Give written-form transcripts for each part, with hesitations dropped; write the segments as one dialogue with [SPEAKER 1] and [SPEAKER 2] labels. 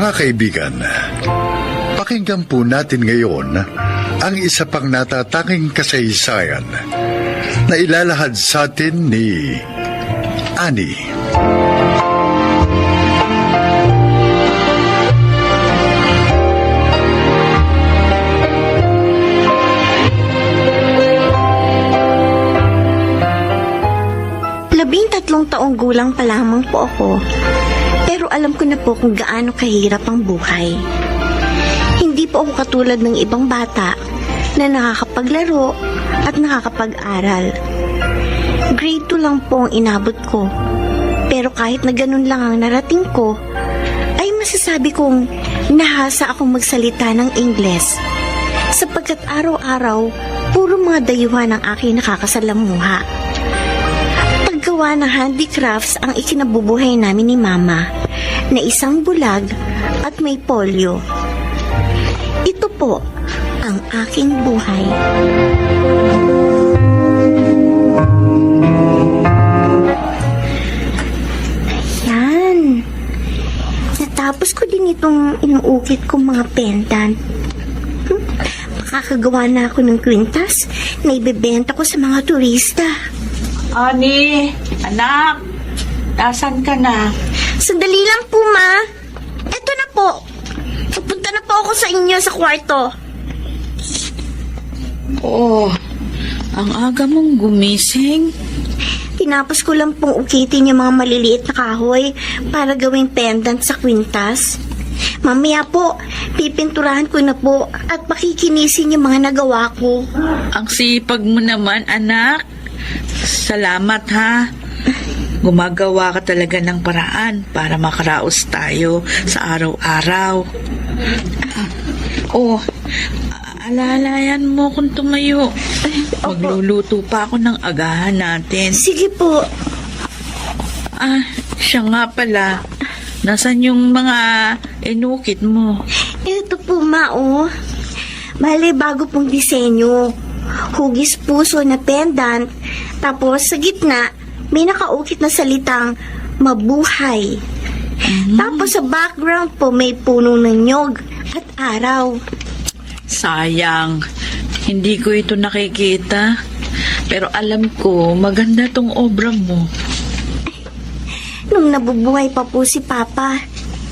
[SPEAKER 1] Mga kaibigan, pakinggan po natin ngayon ang isa pang natatanging kasaysayan na ilalahad sa atin ni Annie.
[SPEAKER 2] Tatlong gulang pa lamang po ako, pero alam ko na po kung gaano kahirap ang buhay. Hindi po ako katulad ng ibang bata na nakakapaglaro at nakakapag-aral. Grade 2 lang po ang inabot ko, pero kahit na ganun lang ang narating ko, ay masasabi kong nahasa akong magsalita ng Ingles, sapagkat araw-araw puro mga dayuhan ang aking nakakasalamuha. Gawa ng handicrafts ang ikinabubuhay namin ni Mama na isang bulag at may polio. Ito po ang aking buhay. Ayan. Natapos ko din itong inuukit kong mga pendant. Makakagawa na ako ng kwintas na ibebenta ko sa mga turista.
[SPEAKER 3] Ani, anak, nasan ka na?
[SPEAKER 2] Sandali lang po, Ma. Eto na po. Pupunta na po ako sa inyo sa kwarto.
[SPEAKER 3] Oh, ang aga mong gumising.
[SPEAKER 2] Tinapos ko lang pong ukitin yung mga maliliit na kahoy para gawing pendant sa kwintas. Mamaya po, pipinturahan ko na po at pakikinisin yung mga nagawa ko.
[SPEAKER 3] Ang sipag mo naman, anak. Salamat, ha? Gumagawa ka talaga ng paraan para makaraos tayo sa araw-araw. Oh, alalayan mo kung tumayo. Magluluto pa ako ng agahan natin.
[SPEAKER 2] Sige po.
[SPEAKER 3] Siya nga pala. Nasaan yung mga inukit mo?
[SPEAKER 2] Ito po, Ma, oh. Bale, bago pong disenyo. Hugis puso na pendant. Tapos sa gitna, may nakaukit na salitang mabuhay. Tapos sa background po, may puno ng nyog at araw.
[SPEAKER 3] Sayang, hindi ko ito nakikita. Pero alam ko, maganda tong obra mo.
[SPEAKER 2] Nung nabubuhay pa po si Papa,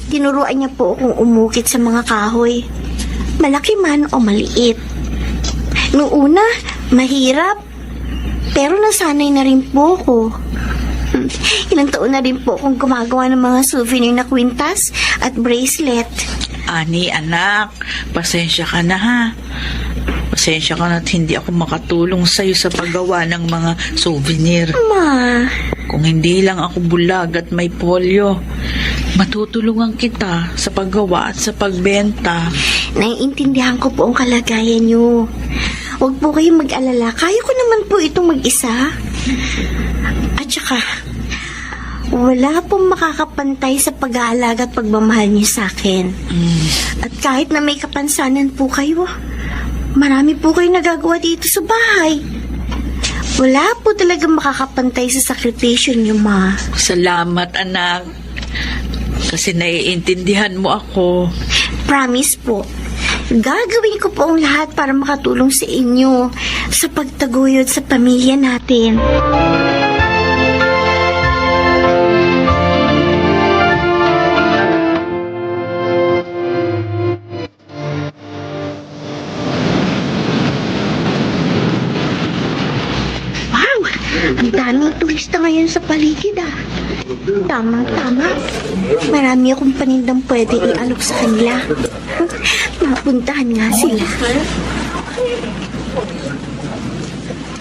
[SPEAKER 2] tinuruan niya po akong umukit sa mga kahoy. Malaki man o maliit. Noong una, mahirap. Pero nasanay na rin po ako. Ilang taon na rin po akong gumagawa ng mga souvenir na kwintas at bracelet.
[SPEAKER 3] Ani, anak, pasensya ka na, ha? Pasensya ka na at hindi ako makatulong sa'yo sa paggawa ng mga souvenir.
[SPEAKER 2] Ma,
[SPEAKER 3] Kung hindi lang ako bulag at may polio, matutulungan kita sa paggawa at sa pagbenta.
[SPEAKER 2] naiintindihan ko po ang kalagayan niyo. Huwag po kayong mag-alala. Kaya ko naman po itong mag-isa. At saka, wala pong makakapantay sa pag-aalaga at pagmamahal niyo sa akin. At kahit na may kapansanan po kayo, marami po kayo nagagawa dito sa bahay. Wala po talaga makakapantay sa sakripisyo niyo, Ma.
[SPEAKER 3] Salamat, anak. Kasi naiintindihan mo ako.
[SPEAKER 2] Promise po. Gagawin ko po ang lahat para makatulong sa inyo sa pagtaguyod sa pamilya natin. Wow! Ang daming turista ngayon sa paligid, ah. Tama. Marami akong panindang pwedeng ialok sa kanila. Mapuntahan nga sila.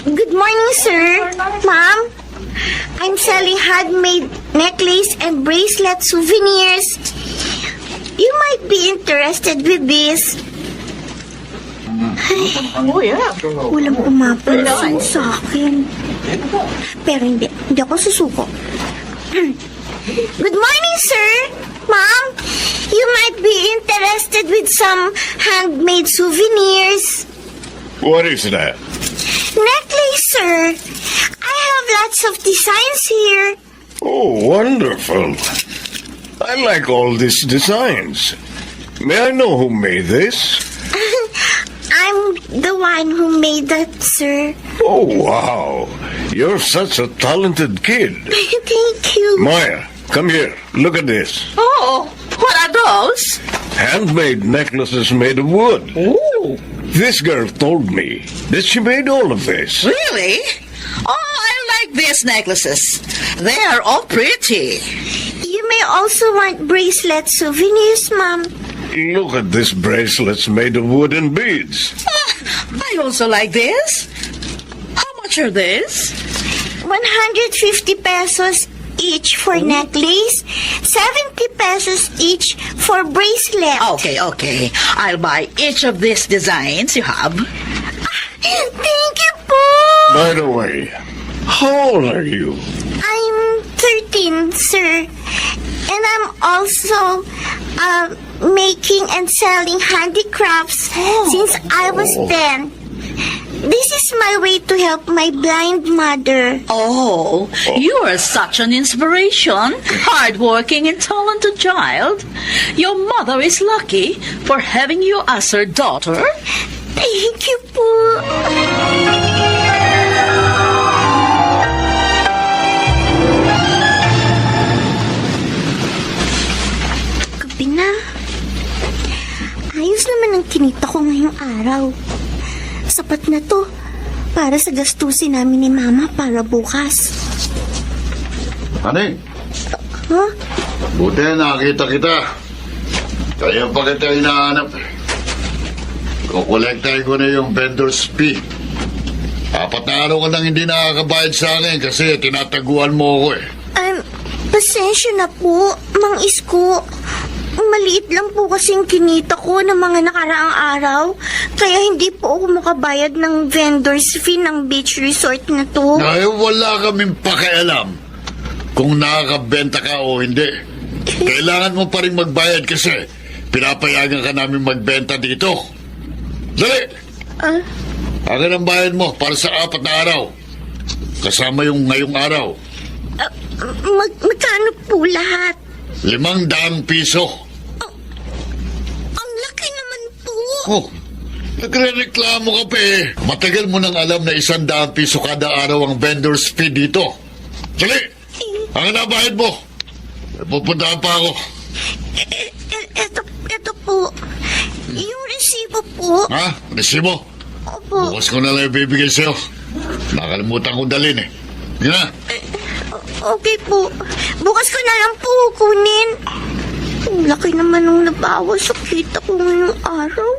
[SPEAKER 2] Good morning, sir. Ma'am, I'm selling handmade necklace and bracelet souvenirs. You might be interested with this. Ay, walang pumapansin sa akin. Pero hindi ako susuko. Good morning, sir. Ma'am, you might be interested with some handmade souvenirs.
[SPEAKER 4] What is that?
[SPEAKER 2] Necklace, sir. I have lots of designs here.
[SPEAKER 4] Oh, wonderful. I like all these designs. May I know who made this?
[SPEAKER 2] I'm the one who made that, sir.
[SPEAKER 4] Oh, wow. You're such a talented kid.
[SPEAKER 2] Thank you.
[SPEAKER 4] Maya, come here. Look at this.
[SPEAKER 3] Oh, what are those?
[SPEAKER 4] Handmade necklaces made of wood.
[SPEAKER 3] Oh,
[SPEAKER 4] This girl told me that she made all of this.
[SPEAKER 3] really? Oh, I like these necklaces. They are all pretty.
[SPEAKER 2] You may also want bracelet souvenirs, Mom.
[SPEAKER 4] Look at these bracelets made of wood and beads.
[SPEAKER 3] I also like this. How much are these?
[SPEAKER 2] 150 pesos each for necklace, 70 pesos each for bracelet.
[SPEAKER 3] Okay. I'll buy each of these designs you have.
[SPEAKER 2] Thank you po.
[SPEAKER 4] By the way, how old are you?
[SPEAKER 2] I'm 13, sir. And I'm also making and selling handicrafts since I was 10. This is my way to help my blind mother.
[SPEAKER 3] Oh, you are such an inspiration. Hardworking and talented child. Your mother is lucky for having you as her daughter.
[SPEAKER 2] Thank you po. Gabi na. Ayos naman ang kinita ko ngayong araw. Sapat na to para sa gastusin namin ni Mama para bukas.
[SPEAKER 1] Ani,
[SPEAKER 2] Huh?
[SPEAKER 1] buti nakita kita. Kaya pa kita hinahanap. Kukolektahin ko na yung vendor's fee. 4 na araw ka nang hindi nakakabayad sa akin kasi tinataguan mo ako eh.
[SPEAKER 2] Pasensya na po, Mang Isko. Maliit lang po kasing kinita ko ng mga nakaraang araw. Kaya hindi po ako makabayad ng vendor's fee ng beach resort na to.
[SPEAKER 1] Ay, wala kaming pakialam kung nakakabenta ka o hindi. Kailangan mo pa rin magbayad kasi pinapayagan ka namin magbenta dito. Dali! Akin ang bayad mo para sa 4 na araw. Kasama yung ngayong araw.
[SPEAKER 2] Magkano po lahat?
[SPEAKER 1] 500 piso.
[SPEAKER 2] Ang laki naman po.
[SPEAKER 1] Oh, nagre-reklamo ka pa eh. Matagal mo nang alam na 100 piso kada araw ang vendor's fee dito. Dali! Ang nabayad mo. Pupuntahan pa ako.
[SPEAKER 2] Eto po. Yung resibo po.
[SPEAKER 1] Ha? Resibo?
[SPEAKER 2] Opo.
[SPEAKER 1] Bukas ko na lang ibibigay sa'yo. Nakalimutan kong dalhin eh. Yan na.
[SPEAKER 2] Okay po. Bukas ko na lang po kunin. Ang laki naman nung nabawas sa kita ko ngayong araw.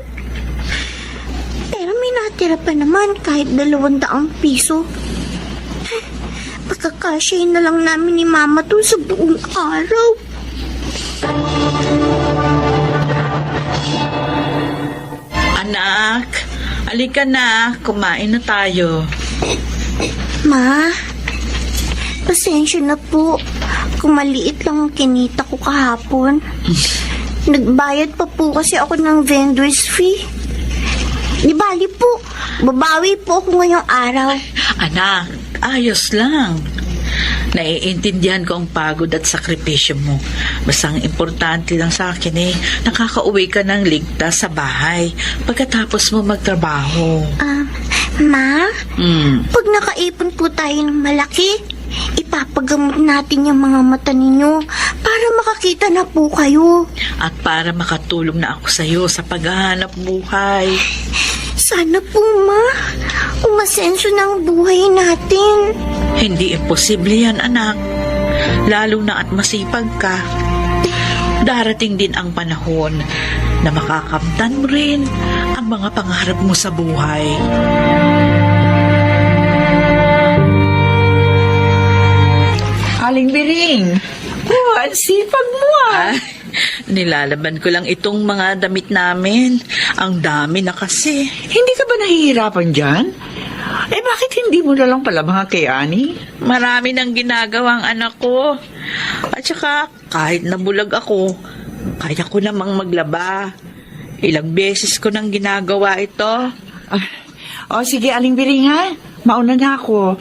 [SPEAKER 2] Pero may natira pa naman kahit 200 piso. Pagkakasyahin na lang namin ni Mama to sa buong araw.
[SPEAKER 3] Anak, alika na. Kumain na tayo.
[SPEAKER 2] Ma, pasensya na po kung maliit lang ang kinita ko kahapon. Nagbayad pa po kasi ako ng vendor's fee. Di bali po, babawi po ako ngayong araw.
[SPEAKER 3] Anak, ayos lang. Naiintindihan ko ang pagod at sakripisyo mo. Basta ang importante lang sa akin nakakauwi ka ng ligtas sa bahay pagkatapos mo magtrabaho.
[SPEAKER 2] Ma,
[SPEAKER 3] Mm.
[SPEAKER 2] pag nakaipon po tayo ng malaki, ipapagamot natin yung mga mata ninyo para makakita na po kayo.
[SPEAKER 3] At para makatulong na ako sa iyo sa paghahanap buhay.
[SPEAKER 2] Sana po, Ma, umasenso na ang buhay natin.
[SPEAKER 3] Hindi imposible yan, anak. Lalo na at masipag ka. Darating din ang panahon na makakamtan mo rin ang mga pangarap mo sa buhay.
[SPEAKER 5] Aling Biring, ang sipag mo
[SPEAKER 3] Ay, nilalaban ko lang itong mga damit namin. Ang dami na kasi.
[SPEAKER 5] Hindi ka ba nahihirapan dyan? Bakit hindi mo na lang palabang kay Ani?
[SPEAKER 3] Marami nang ginagawang anak ko. At saka, kahit nabulag ako, kaya ko namang maglaba. Ilang beses ko nang ginagawa ito.
[SPEAKER 5] Sige, Aling Biring ha. Mauna na ako.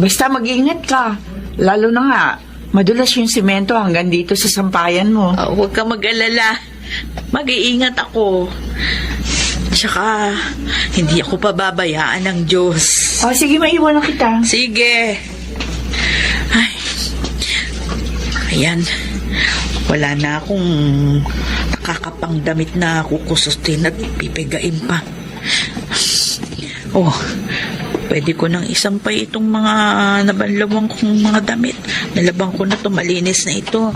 [SPEAKER 5] Basta mag-ingat ka. Lalo na nga, Madulas yung simento hanggang dito sa sampayan mo.
[SPEAKER 3] Huwag ka mag-alala. Mag-iingat ako. Tsaka, hindi ako pababayaan ng Diyos.
[SPEAKER 5] O, sige, maiwan na kita.
[SPEAKER 3] Sige. Ay. Ayan. Wala na akong nakakapang damit na kukusustin at pipigain pa. Oh, pwede ko nang isampay itong mga nabanlawang kong mga damit. Nalabang ko na ito, malinis na ito.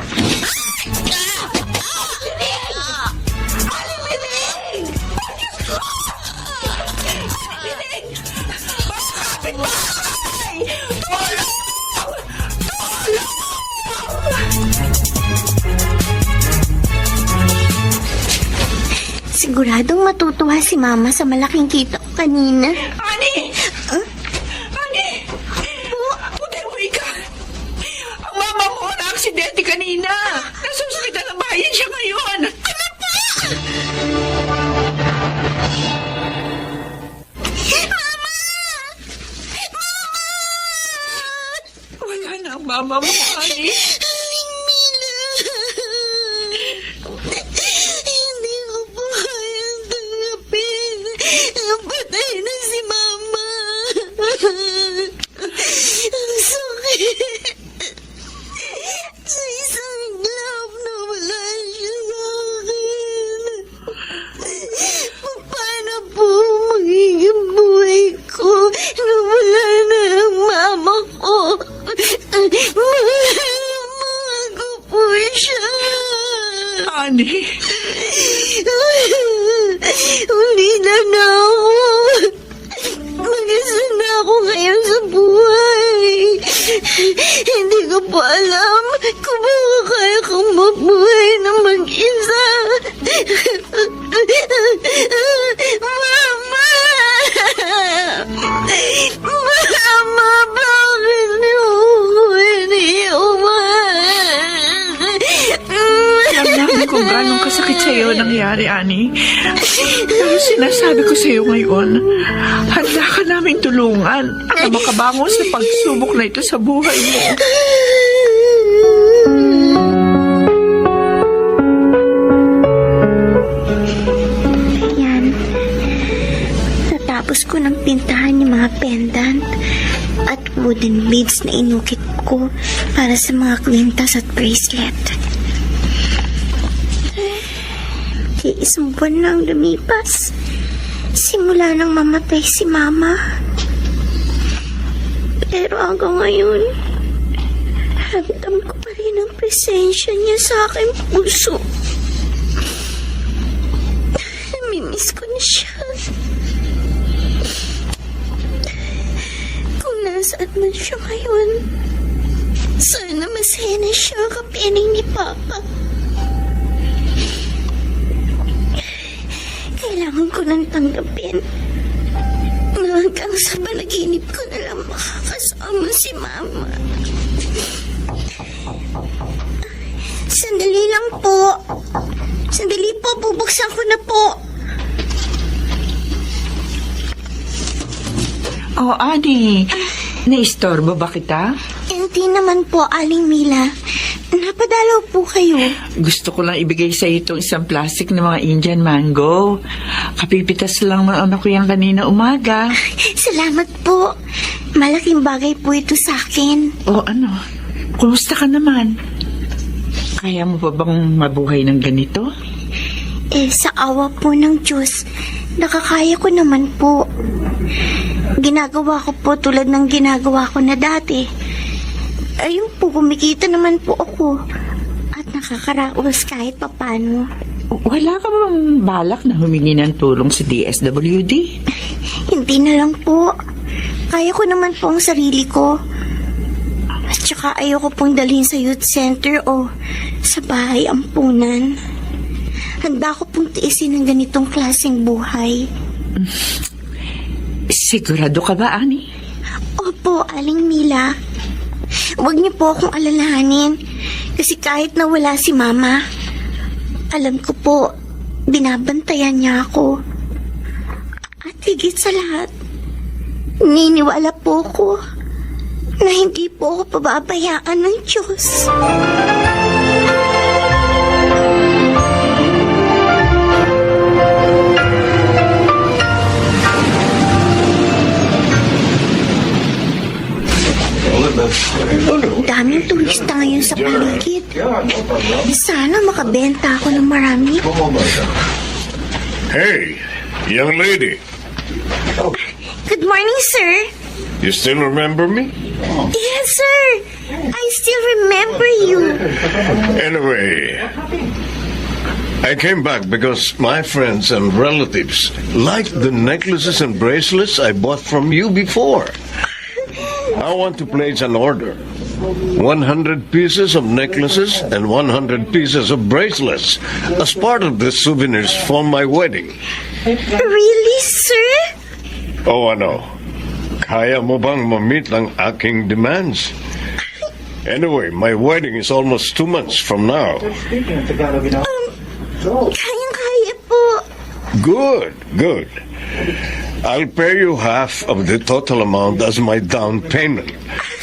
[SPEAKER 2] Siguradong matutuwa si Mama sa malaking kita ko kanina.
[SPEAKER 5] Ani! Ani! Puti ka! Ang mama mo na aksidente kanina! Nasa ospital ang bayan siya ngayon! Ano po?
[SPEAKER 2] Mama!
[SPEAKER 5] Wala na ang mama mo, Ani.
[SPEAKER 2] Aling Mila! Hindi ko po kayang tanggapin. Napatay na si Mama. Ang sakit. Sa isang iglap na wala siya sa akin. Paano po magiging buhay ko na wala na ang mama ko? Mahal ko po siya.
[SPEAKER 5] Ani!
[SPEAKER 2] Uli na ako. Mag-isa na ako ngayon sa buhay. Hindi ko po alam kung makakaya kong mabuhay na mag-isa. Mama! Mama, bakit niyo ako iniuman?
[SPEAKER 5] Alam namin kung gano'ng kasakit sa'yo nangyari, Ani. Pero sinasabi ko sa'yo ngayon, handa ka namin tulungan na makabangon sa pagsubok na ito sa buhay mo.
[SPEAKER 2] Ayan. Natapos ko ng pintahan yung mga pendant at wooden beads na inukit ko para sa mga kwintas at bracelet. Isang buwan na ang lumipas. Simula nang mamatay si Mama. Pero hanggang ngayon, ramdam ko pa rin ang presensya niya sa aking puso. Namimiss ko na siya. Kung nasaan man siya ngayon, sana masaya na siya kapiling ni Papa. Kailangan ko nang tanggapin na hanggang sa panaginip ko na lang makakasama si Mama. Sandali lang po. Sandali po, bubuksan ko na po.
[SPEAKER 5] Oh, Ani, naistorbo ba kita?
[SPEAKER 2] Hindi naman po, Aling Mila. Napadalaw po kayo.
[SPEAKER 5] Gusto ko lang ibigay sa itong isang plastic na mga Indian mango. Kapipitas lang ng anak ko yan kanina umaga.
[SPEAKER 2] Salamat po. Malaking bagay po ito sa akin.
[SPEAKER 5] O ano, kumusta ka naman? Kaya mo pa bang mabuhay ng ganito?
[SPEAKER 2] Sa awa po ng Diyos, nakakaya ko naman po. Ginagawa ko po tulad ng ginagawa ko na dati. Ayun po, kumikita naman po ako. At nakakaraos kahit papano.
[SPEAKER 5] Wala ka bang balak na humingi ng tulong sa DSWD?
[SPEAKER 2] Hindi na lang po. Kaya ko naman po ang sarili ko. At saka ayoko pong dalhin sa youth center o sa bahay ampunan. Handa ko pong tiisin ng ganitong klaseng buhay.
[SPEAKER 5] Sigurado ka ba, Ani?
[SPEAKER 2] Opo, Aling Mila. Huwag niyo po akong alalahanin. Kasi kahit nawala si Mama, alam ko po, binabantayan niya ako. At higit sa lahat, niniwala po ko na hindi po ako pababayaan ng Diyos. Ang daming turista ngayon sa paligid. Sana makabenta ako ng marami.
[SPEAKER 4] Hey, young lady,
[SPEAKER 2] Good morning, sir.
[SPEAKER 4] you still remember me?
[SPEAKER 2] Yes, sir. I still remember you.
[SPEAKER 4] Anyway, I came back because my friends and relatives liked the necklaces and bracelets I bought from you before. I want to place an order. 100 pieces of necklaces and 100 pieces of bracelets as part of the souvenirs for my wedding.
[SPEAKER 2] Really, sir?
[SPEAKER 4] Oh, ano? Kaya mo bang ma-meet ang aking demands? Anyway, my wedding is almost 2 months from now.
[SPEAKER 2] Kayang-kaya po.
[SPEAKER 4] Good, good. I'll pay you half of the total amount as my down payment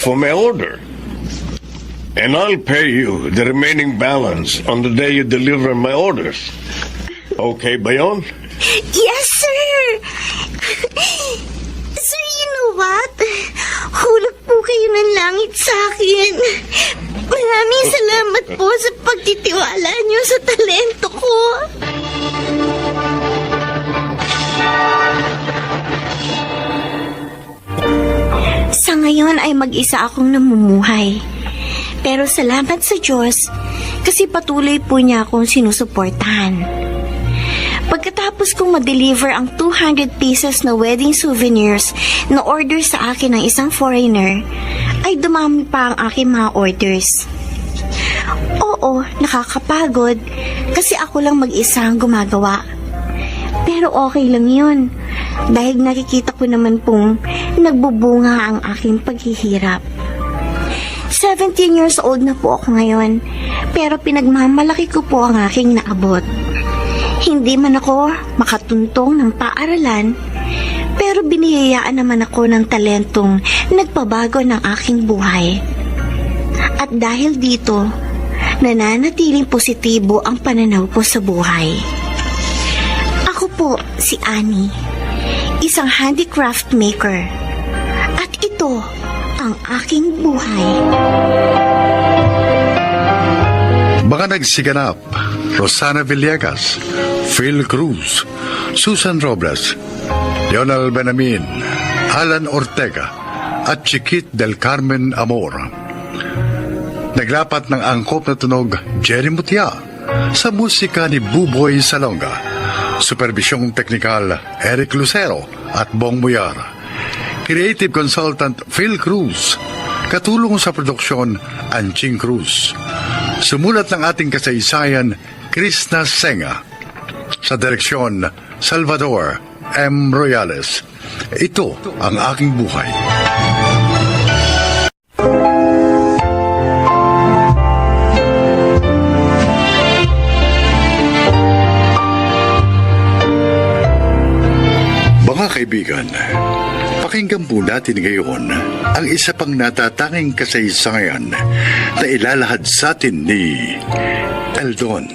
[SPEAKER 4] for my order. And I'll pay you the remaining balance on the day you deliver my orders. Okay ba yun?
[SPEAKER 2] Yes, sir. Sir, you know what? Hulog po kayo ng langit sa akin. Maraming salamat po sa pagtitiwala niyo sa talento ko. Sa ngayon ay mag-isa akong namumuhay. Pero salamat sa Diyos kasi patuloy po niya akong sinusuportahan. Pagkatapos kong ma-deliver ang 200 pieces na wedding souvenirs na order sa akin ng isang foreigner, ay dumami pa ang aking mga orders. Oo, nakakapagod kasi ako lang mag-isa ang gumagawa. Pero okay lang yun dahil nakikita ko naman pong nagbubunga ang aking paghihirap. 17 years old na po ako ngayon, pero pinagmamalaki ko po ang aking naabot. Hindi man ako makatuntong ng paaralan, pero binihiyaan naman ako ng talentong nagpabago ng aking buhay. At dahil dito, nananatiling positibo ang pananaw ko sa buhay. Ako po si Annie, isang handicraft maker. At ito ang aking buhay.
[SPEAKER 1] Mga nagsiganap, Rosana Villegas, Phil Cruz, Susan Robles, Leonel Benamin, Alan Ortega, at Chiquit del Carmen Amor. Naglapat ng angkop na tunog Jerry Mutia sa musika ni Buboy Salonga. Supervisyong teknikal Eric Lucero at Bong Muyar. Creative Consultant Phil Cruz. Katulong sa produksyon Anching Cruz. Sumulat ng ating kasaysayan Krishna Senga. Sa direksyon Salvador M. Royales. Ito ang aking buhay. Mga kaibigan, pakinggan po natin ngayon ang isa pang natatanging kasaysayan na ilalahad sa atin ni Eldon.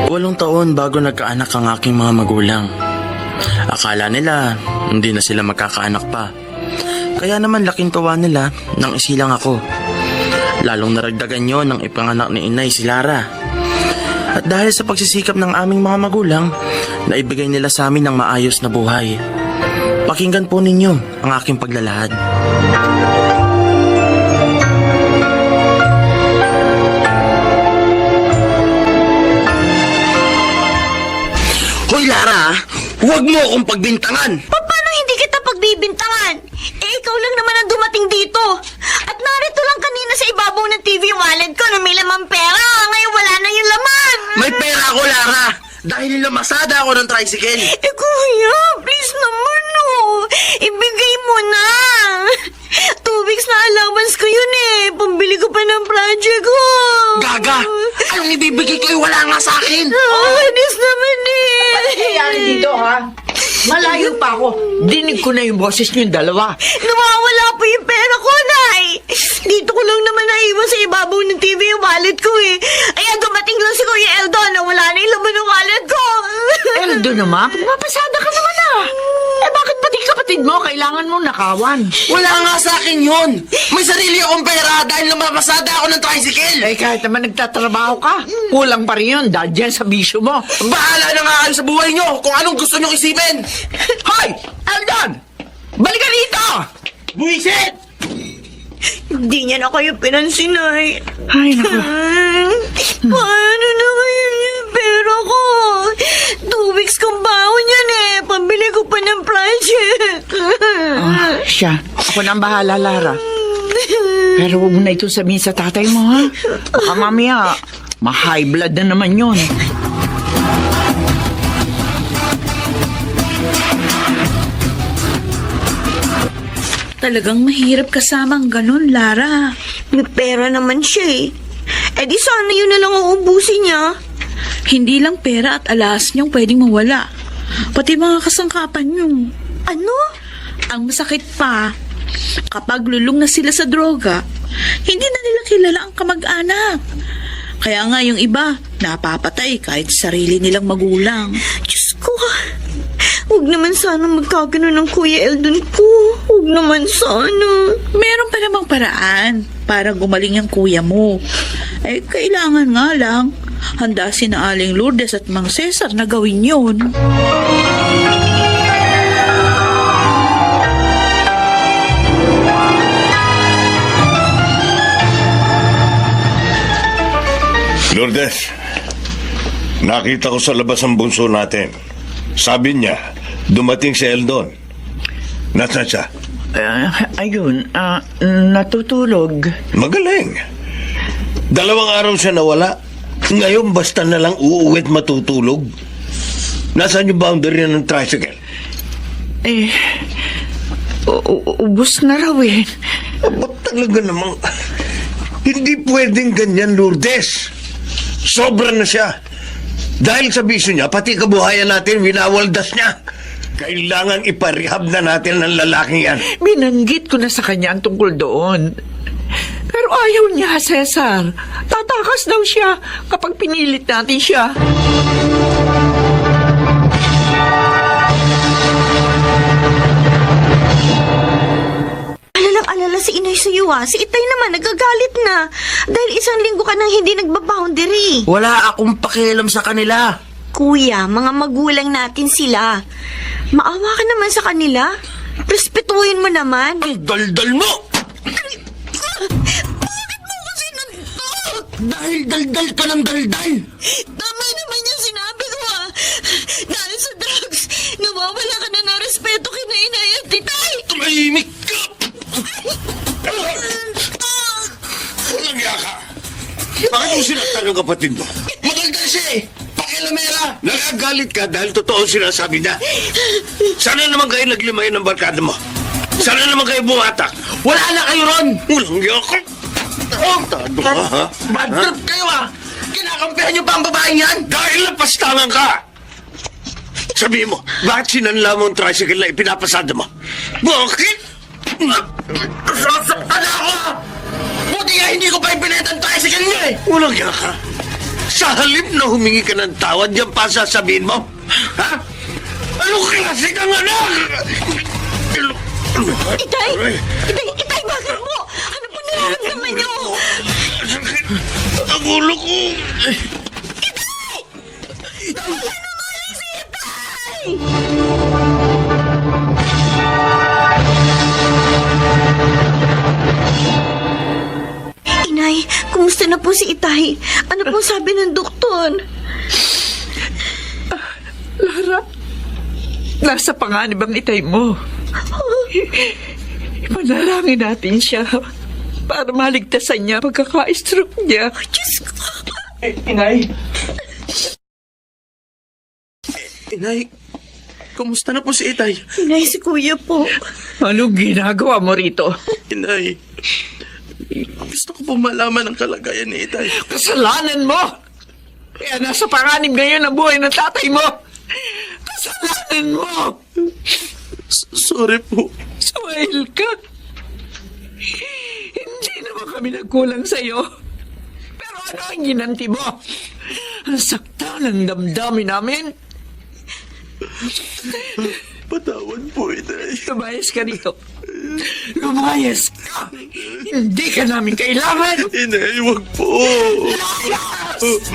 [SPEAKER 6] Walong taon bago nagkaanak ang aking mga magulang. Akala nila hindi na sila magkakaanak pa. Kaya naman laking tuwa nila nang isilang ako. Lalong naragdagan yon ng ipanganak ni inay si Lara. At dahil sa pagsisikap ng aming mga magulang, naibigay nila sa amin ng maayos na buhay. Pakinggan po ninyo ang aking paglalahad. Hoy Lara, huwag mo akong pagbintangan!
[SPEAKER 2] Paano hindi kita pagbibintangan? Eh, ikaw lang naman ang dumating dito. At narito lang kanina sa ibabaw ng TV wallet ko na may lamang pera. Ngayon wala na yung laman.
[SPEAKER 6] May pera ako, Lara! Dahil namasada ako ng tricycle.
[SPEAKER 2] Eh, kuya, please naman, ibigay mo na. 2 weeks na allowance ko yun Pambili ko pa ng project ko.
[SPEAKER 6] Gaga! Anong ibibigay ko wala nga sa akin?
[SPEAKER 2] Nakakainis naman
[SPEAKER 5] Nangyari dito, ha? Malayo pa ako. Dinig ko na yung boses niyong dalawa.
[SPEAKER 2] Nawawala po yung pera ko, Nay! Dito ko lang naman naiwan sa ibabaw ng TV yung wallet ko eh. Kaya dumating lang si Kuya Eldo na wala na yung laman ng wallet ko.
[SPEAKER 5] Eldo naman, pagpapasada ka naman ah. Eh bakit pati kapatid mo kailangan mong nakawan?
[SPEAKER 6] Wala nga sa akin yun! May sarili akong pera dahil namapasada ako ng tricycle!
[SPEAKER 5] Eh kahit naman nagtatrabaho ka, kulang pa rin yun dahil dyan sa bisyo mo.
[SPEAKER 6] Bahala na nga kayo sa buhay nyo kung anong gusto nyong isipin!
[SPEAKER 5] Hoy! Eldon! Balikan dito!
[SPEAKER 6] Buisit!
[SPEAKER 2] Hindi niya na kayo pinansin, Nay.
[SPEAKER 5] Ay, naku.
[SPEAKER 2] Paano na kayo yung pera ko? 2 weeks kong baon yan eh. Pambili ko pa ng project.
[SPEAKER 5] Siya, ako na ang bahala, Lara. Pero huwag mo na ito sabihin sa tatay mo, ha? Baka mamaya, ma-high blood na naman yun.
[SPEAKER 3] Talagang mahirap kasamang ganun, Lara.
[SPEAKER 2] May pera naman siya eh. Eh di sana yun na lang ang ubusin niya.
[SPEAKER 3] Hindi lang pera at alas niyang pwedeng mawala. Pati mga kasangkapan niyo.
[SPEAKER 2] Ano?
[SPEAKER 3] Ang masakit pa, kapag lulong na sila sa droga, hindi na nila kilala ang kamag-anak. Kaya nga yung iba, napapatay kahit sarili nilang magulang.
[SPEAKER 2] Diyos ko. Huwag naman sana magkagano ng Kuya Eldon ko. Huwag naman sana.
[SPEAKER 3] Meron pa namang paraan para gumaling ang kuya mo. Eh, kailangan nga lang, handa si na Aling Lourdes at Mang Cesar na gawin yun.
[SPEAKER 4] Lourdes, nakita ko sa labas ang bunso natin. Sabi niya, dumating si Eldon. Nasaan siya?
[SPEAKER 5] Ayun, natutulog.
[SPEAKER 4] Magaling. 2 araw siya nawala. Ngayon basta na lang uuwi at matutulog. Nasaan yung boundary ng tricycle?
[SPEAKER 5] Eh, ubus na raw eh.
[SPEAKER 4] Ba't talaga namang... Hindi pwedeng ganyan, Lourdes. Sobra na siya. Dahil sa bisyo niya, pati kabuhayan natin, winawaldas niya. Kailangan iparehab na natin ng lalaking yan.
[SPEAKER 5] Binanggit ko na sa kanya ang tungkol doon. Pero ayaw niya, Cesar. Tatakas daw siya kapag pinilit natin siya.
[SPEAKER 2] Alalang-alala si Inay sa iyo ah. Si Itay naman nagagalit na. Dahil 1 linggo ka nang hindi nagbaboundary.
[SPEAKER 6] Wala akong pakialam sa kanila.
[SPEAKER 2] Kuya, mga magulang natin sila. Maawa ka naman sa kanila. Respetuhin mo naman.
[SPEAKER 6] Ang daldal mo!
[SPEAKER 2] Bakit mo kasi nantok?
[SPEAKER 6] Dahil daldal ka ng daldal!
[SPEAKER 2] Tama naman yung sinabi ko ah. Dahil sa drugs, nawawala ka na ng respeto kina Inay at Titay.
[SPEAKER 4] Tumahimik ka! Walang yaka! Bakit mo sinaktan ng kapatid mo?
[SPEAKER 6] Magaldal siya eh! Pakialamera!
[SPEAKER 4] Nagagalit ka dahil totoo ang sinasabi niya. Sana naman kayo naglimay ng barkada mo. Sana naman kayo bumatak.
[SPEAKER 6] Wala na kayo ron!
[SPEAKER 4] Walang yaka!
[SPEAKER 6] Oh,
[SPEAKER 4] Tado ka, ha?
[SPEAKER 6] bad trip kayo ah! Kinakampihan niyo pa ang babaeng yan?
[SPEAKER 4] Dahil napastangan ka! Sabihin mo, bakit sinanla mo ang tricycle na ipinapasada mo? Bakit?
[SPEAKER 6] Sasaktan ako! Buti nga hindi ko pa ibinenta ang tricycle niyo eh!
[SPEAKER 4] Walang yaka. Sa halip na humingi ka ng tawad, yan pa sasabihin mo? Ha? Anong klase kang anak?
[SPEAKER 2] Itay! Itay, bakit mo? Ano po nararamdaman niyo?
[SPEAKER 4] Sakit. Ang ulo ko.
[SPEAKER 2] Inay, kumusta na po si Itay? Ano po sabi ng doktor?
[SPEAKER 5] Lara, nasa panganib ang Itay mo. Ipanalangin natin siya para maligtasan niya pagkaka-stroke niya.
[SPEAKER 2] Diyos ko!
[SPEAKER 6] Inay! Inay, kumusta na po si Itay?
[SPEAKER 2] Inay, si Kuya po.
[SPEAKER 5] Anong ginagawa mo rito?
[SPEAKER 6] Inay, gusto ko po malaman ang kalagayan ni Itay.
[SPEAKER 5] Kasalanan mo! Kaya nasa panganib ngayon ang buhay ng tatay mo! Kasalanan mo!
[SPEAKER 6] Sorry po.
[SPEAKER 5] Suwail ka! Hindi naman kami nagkulang sa'yo. Pero ano ang ginanti mo? Ang sakta ng damdamin namin.
[SPEAKER 6] Patawad po, Inay.
[SPEAKER 5] Lumayas ka dito. Lumayas ka! Hindi ka namin kailangan!
[SPEAKER 6] Inay, wag po.
[SPEAKER 5] Lumayas!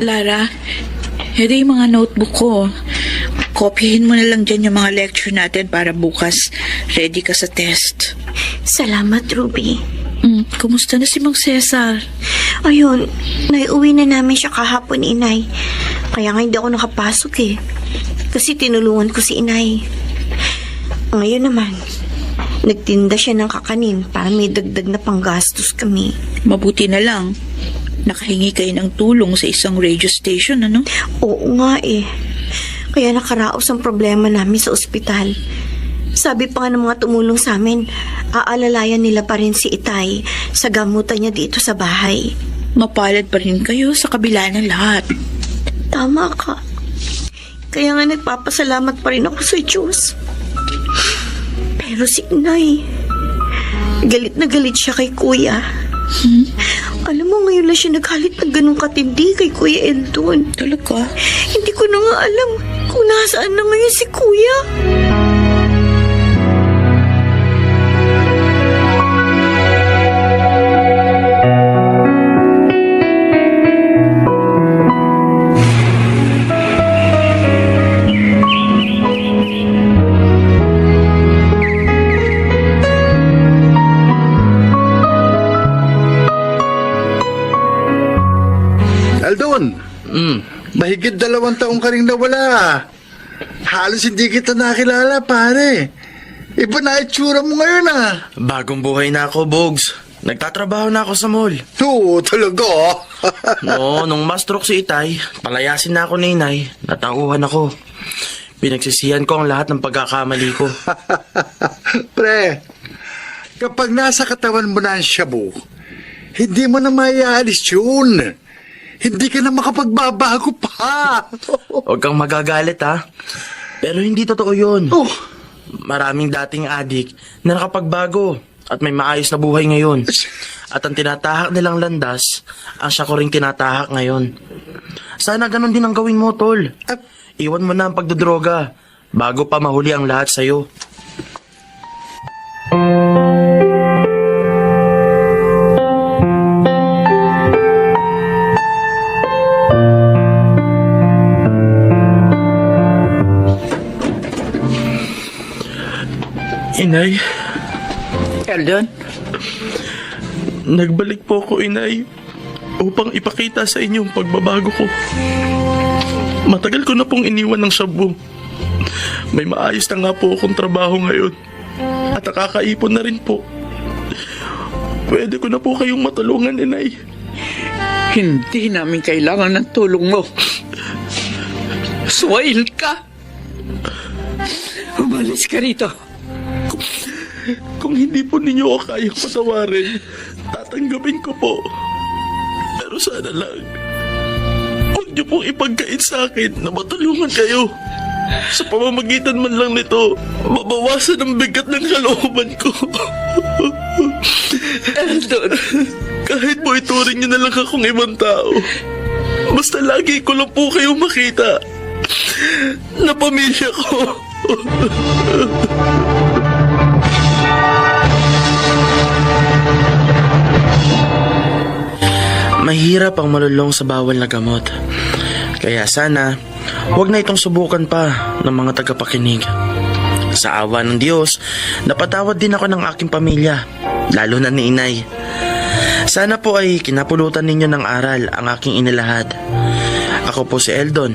[SPEAKER 3] Lara, ito yung mga notebook ko. Kopyahin mo na lang dyan yung mga lecture natin para bukas ready ka sa test.
[SPEAKER 2] Salamat, Ruby.
[SPEAKER 3] Kumusta na si Mang Cesar?
[SPEAKER 2] Ayun, naiuwi na namin siya kahapon, Inay. Kaya nga hindi ako nakapasok eh. Kasi tinulungan ko si Inay. Ngayon naman, nagtinda siya ng kakanin para may dagdag na panggastos kami.
[SPEAKER 3] Mabuti na lang. Nakahingi kayo ng tulong sa isang radio station, ano?
[SPEAKER 2] Oo nga eh. Kaya nakaraos ang problema namin sa ospital. Sabi pa nga ng mga tumulong sa amin, aalalayan nila pa rin si Itay sa gamutan niya dito sa bahay.
[SPEAKER 3] Mapalad pa rin kayo sa kabila ng lahat.
[SPEAKER 2] Tama ka. Kaya nga nagpapasalamat pa rin ako sa Diyos. Pero si Inay, galit na galit siya kay Kuya. Alam mo, ngayon lang siya naghalit ng ganun katindi kay Kuya Eldon.
[SPEAKER 3] Talaga?
[SPEAKER 2] Hindi ko na nga alam kung nasaan na ngayon si Kuya.
[SPEAKER 1] Eldon, mahigit 2 taong ka rin nawala. Halos hindi kita nakilala, pare. Iba na itsura mo ngayon, ah.
[SPEAKER 6] Bagong buhay na ako, Bogs. Nagtatrabaho na ako sa mall.
[SPEAKER 1] Oo, talaga.
[SPEAKER 6] No, nung ma-stroke si Itay, palayasin na ako ni Inay. Natauhan ako. Pinagsisihan ko ang lahat ng pagkakamali ko.
[SPEAKER 1] Pre, kapag nasa katawan mo na ang shabu, hindi mo na maiaalis yun. Hindi ka na makapagbabago pa.
[SPEAKER 6] Huwag kang magagalit, ha? Pero hindi totoo yun.
[SPEAKER 1] Oh,
[SPEAKER 6] Maraming dating adik na nakapagbago at may maayos na buhay ngayon. At ang tinatahak nilang landas, ang siya ko ring tinatahak ngayon. Sana ganun din ang gawin mo, Tol. Iwan mo na ang pagdodroga bago pa mahuli ang lahat sa'yo. Inay,
[SPEAKER 5] Eldon,
[SPEAKER 6] nagbalik po ako, Inay, upang ipakita sa inyo ang pagbabago ko. Matagal ko na pong iniwan ng shabu. May maayos na nga po akong trabaho ngayon. At nakakaipon na rin po. Pwede ko na po kayong matulungan, Inay.
[SPEAKER 5] hindi namin kailangan ng tulong mo. Suwail ka! Umalis ka rito.
[SPEAKER 6] Kung hindi po ninyo ako kayang patawarin, tatanggapin ko po. Pero sana lang, huwag niyo pong ipagkait sa akin na matulungan kayo. Sa pamamagitan man lang nito, mabawasan ang bigat ng kalooban ko.
[SPEAKER 5] Eldon,
[SPEAKER 6] Kahit po ituring niyo na lang akong ibang tao, basta lagi ko lang po kayong makita na pamilya ko. Mahirap ang malulong sa bawal na gamot. Kaya sana, huwag na itong subukan pa ng mga tagapakinig. Sa awa ng Diyos, napatawad din ako ng aking pamilya, lalo na ni Inay. Sana po ay kinapulutan ninyo ng aral ang aking inilahad. Ako po si Eldon,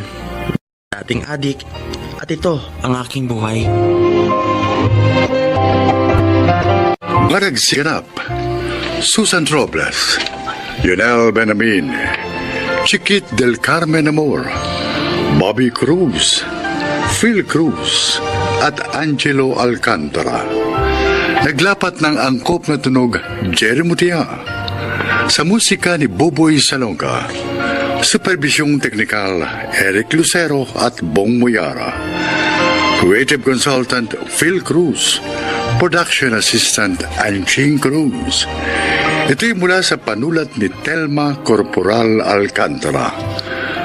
[SPEAKER 6] dating adik, at ito ang aking buhay.
[SPEAKER 1] Maragsinap, Susan Robles, Yunel Benamin, Chiquit del Carmen Amor, Bobby Cruz, Phil Cruz, at Angelo Alcantara. Naglapat ng angkop na tunog Jerry Mutia. Sa musika ni Boboy Salonga. Supervisyong teknikal Eric Lucero at Bong Muyara. Creative Consultant Phil Cruz. Production Assistant Anching Cruz. Ito'y mula sa panulat ni Telma Corporal Alcantara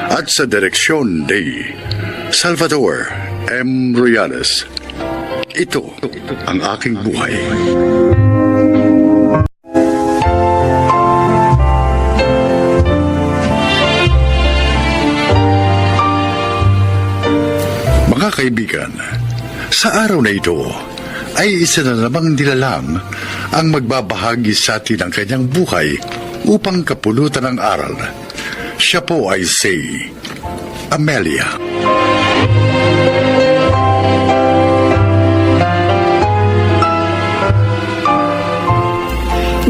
[SPEAKER 1] at sa direksyon ni Salvador M. Royales. Ito ang aking buhay. Mga kaibigan, sa araw na ito ay isa na namang nilalang ang magbabahagi sa atin ng kanyang buhay upang kapulutan ng aral. Siya po ay si Amelia.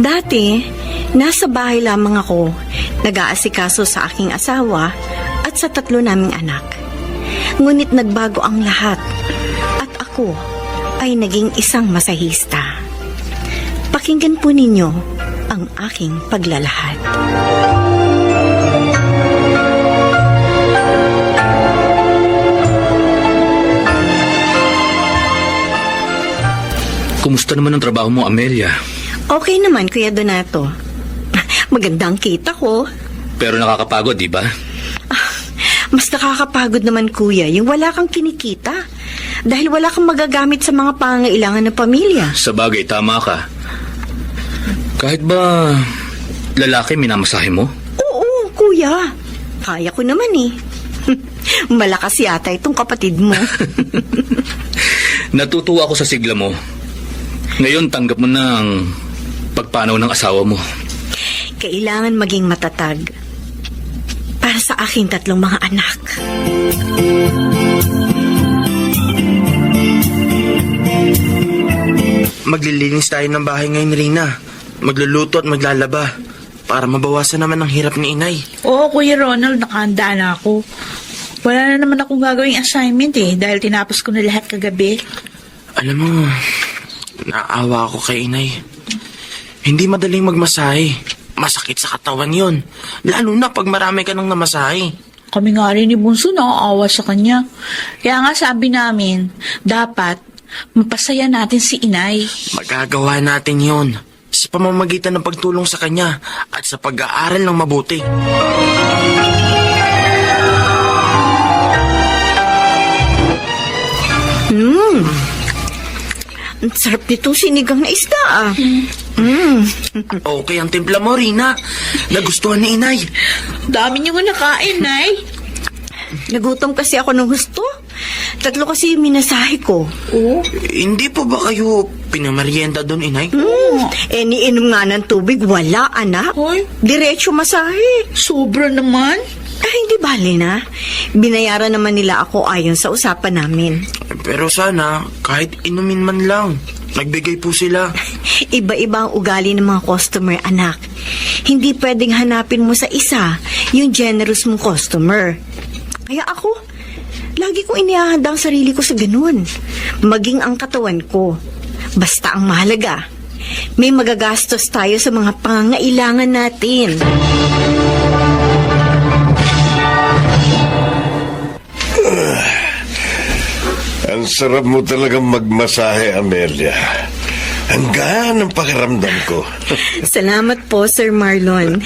[SPEAKER 2] Dati, nasa bahay lamang ako, nag-aasikaso sa aking asawa at sa 3 naming anak. Ngunit nagbago ang lahat at ako ay naging isang masahista. Pakinggan po ninyo ang aking paglalahad.
[SPEAKER 7] Kumusta naman ang trabaho mo, Amelia?
[SPEAKER 2] Okay naman, Kuya Donato. Magandang kita ko.
[SPEAKER 7] Pero nakakapagod, di ba?
[SPEAKER 2] Mas nakakapagod naman, Kuya, yung wala kang kinikita. Dahil wala kang magagamit sa mga pangangailangan ng pamilya.
[SPEAKER 7] Sa bagay, tama ka. Kahit ba lalaki minamasahe mo?
[SPEAKER 2] Oo, Kuya. Kaya ko naman eh. Malakas yata itong kapatid mo.
[SPEAKER 7] Natutuwa ako sa sigla mo. Ngayon, tanggap mo na ang pagpanaw ng asawa mo.
[SPEAKER 2] Kailangan maging matatag para sa aking 3 mga anak.
[SPEAKER 6] Maglilinis tayo ng bahay ngayon, Rina. Magluluto at maglalaba para mabawasan naman ang hirap ni inay.
[SPEAKER 3] Oo, Kuya Ronald, nakahanda na ako. Wala na naman akong gagawing assignment dahil tinapos ko na lahat kagabi.
[SPEAKER 6] Alam mo, naawa ako kay inay. Hindi madaling magmasahe. Masakit sa katawan yon. Lalo na pag marami ka nang namasahe.
[SPEAKER 3] Kami nga rin ni Bunso nakaawa sa kanya. Kaya nga sabi namin, dapat mapasaya natin si Inay.
[SPEAKER 6] Magagawa natin yon sa pamamagitan ng pagtulong sa kanya at sa pag-aaral ng mabuti.
[SPEAKER 2] Ang sarap nito sinigang na isda ah.
[SPEAKER 6] Okay ang timpla mo, Rina. Nagustuhan ni inay.
[SPEAKER 3] Dami niyo nakain, Nay.
[SPEAKER 2] Nagutom kasi ako ng gusto. 3 kasi yung minasahe ko.
[SPEAKER 3] Oo.
[SPEAKER 6] Hindi po ba kayo pinamerienda doon, inay?
[SPEAKER 2] Niinom nga ng tubig, wala anak.
[SPEAKER 3] Hoy.
[SPEAKER 2] Diretso masahe.
[SPEAKER 3] Sobra naman.
[SPEAKER 2] Hindi bali na. Binayaran naman nila ako ayon sa usapan namin.
[SPEAKER 6] Pero sana, kahit inumin man lang, nagbigay po sila.
[SPEAKER 2] Iba-iba ang ugali ng mga customer, anak. Hindi pwedeng hanapin mo sa isa yung generous mong customer. Kaya ako, lagi kong inihahanda ang sarili ko sa ganun. Maging ang katawan ko. Basta ang mahalaga, may magagastos tayo sa mga pangangailangan natin.
[SPEAKER 4] Ang sarap mo talagang magmasahe, Amelia. Ang gaan ng pakiramdam ko.
[SPEAKER 2] Salamat po, Sir Marlon.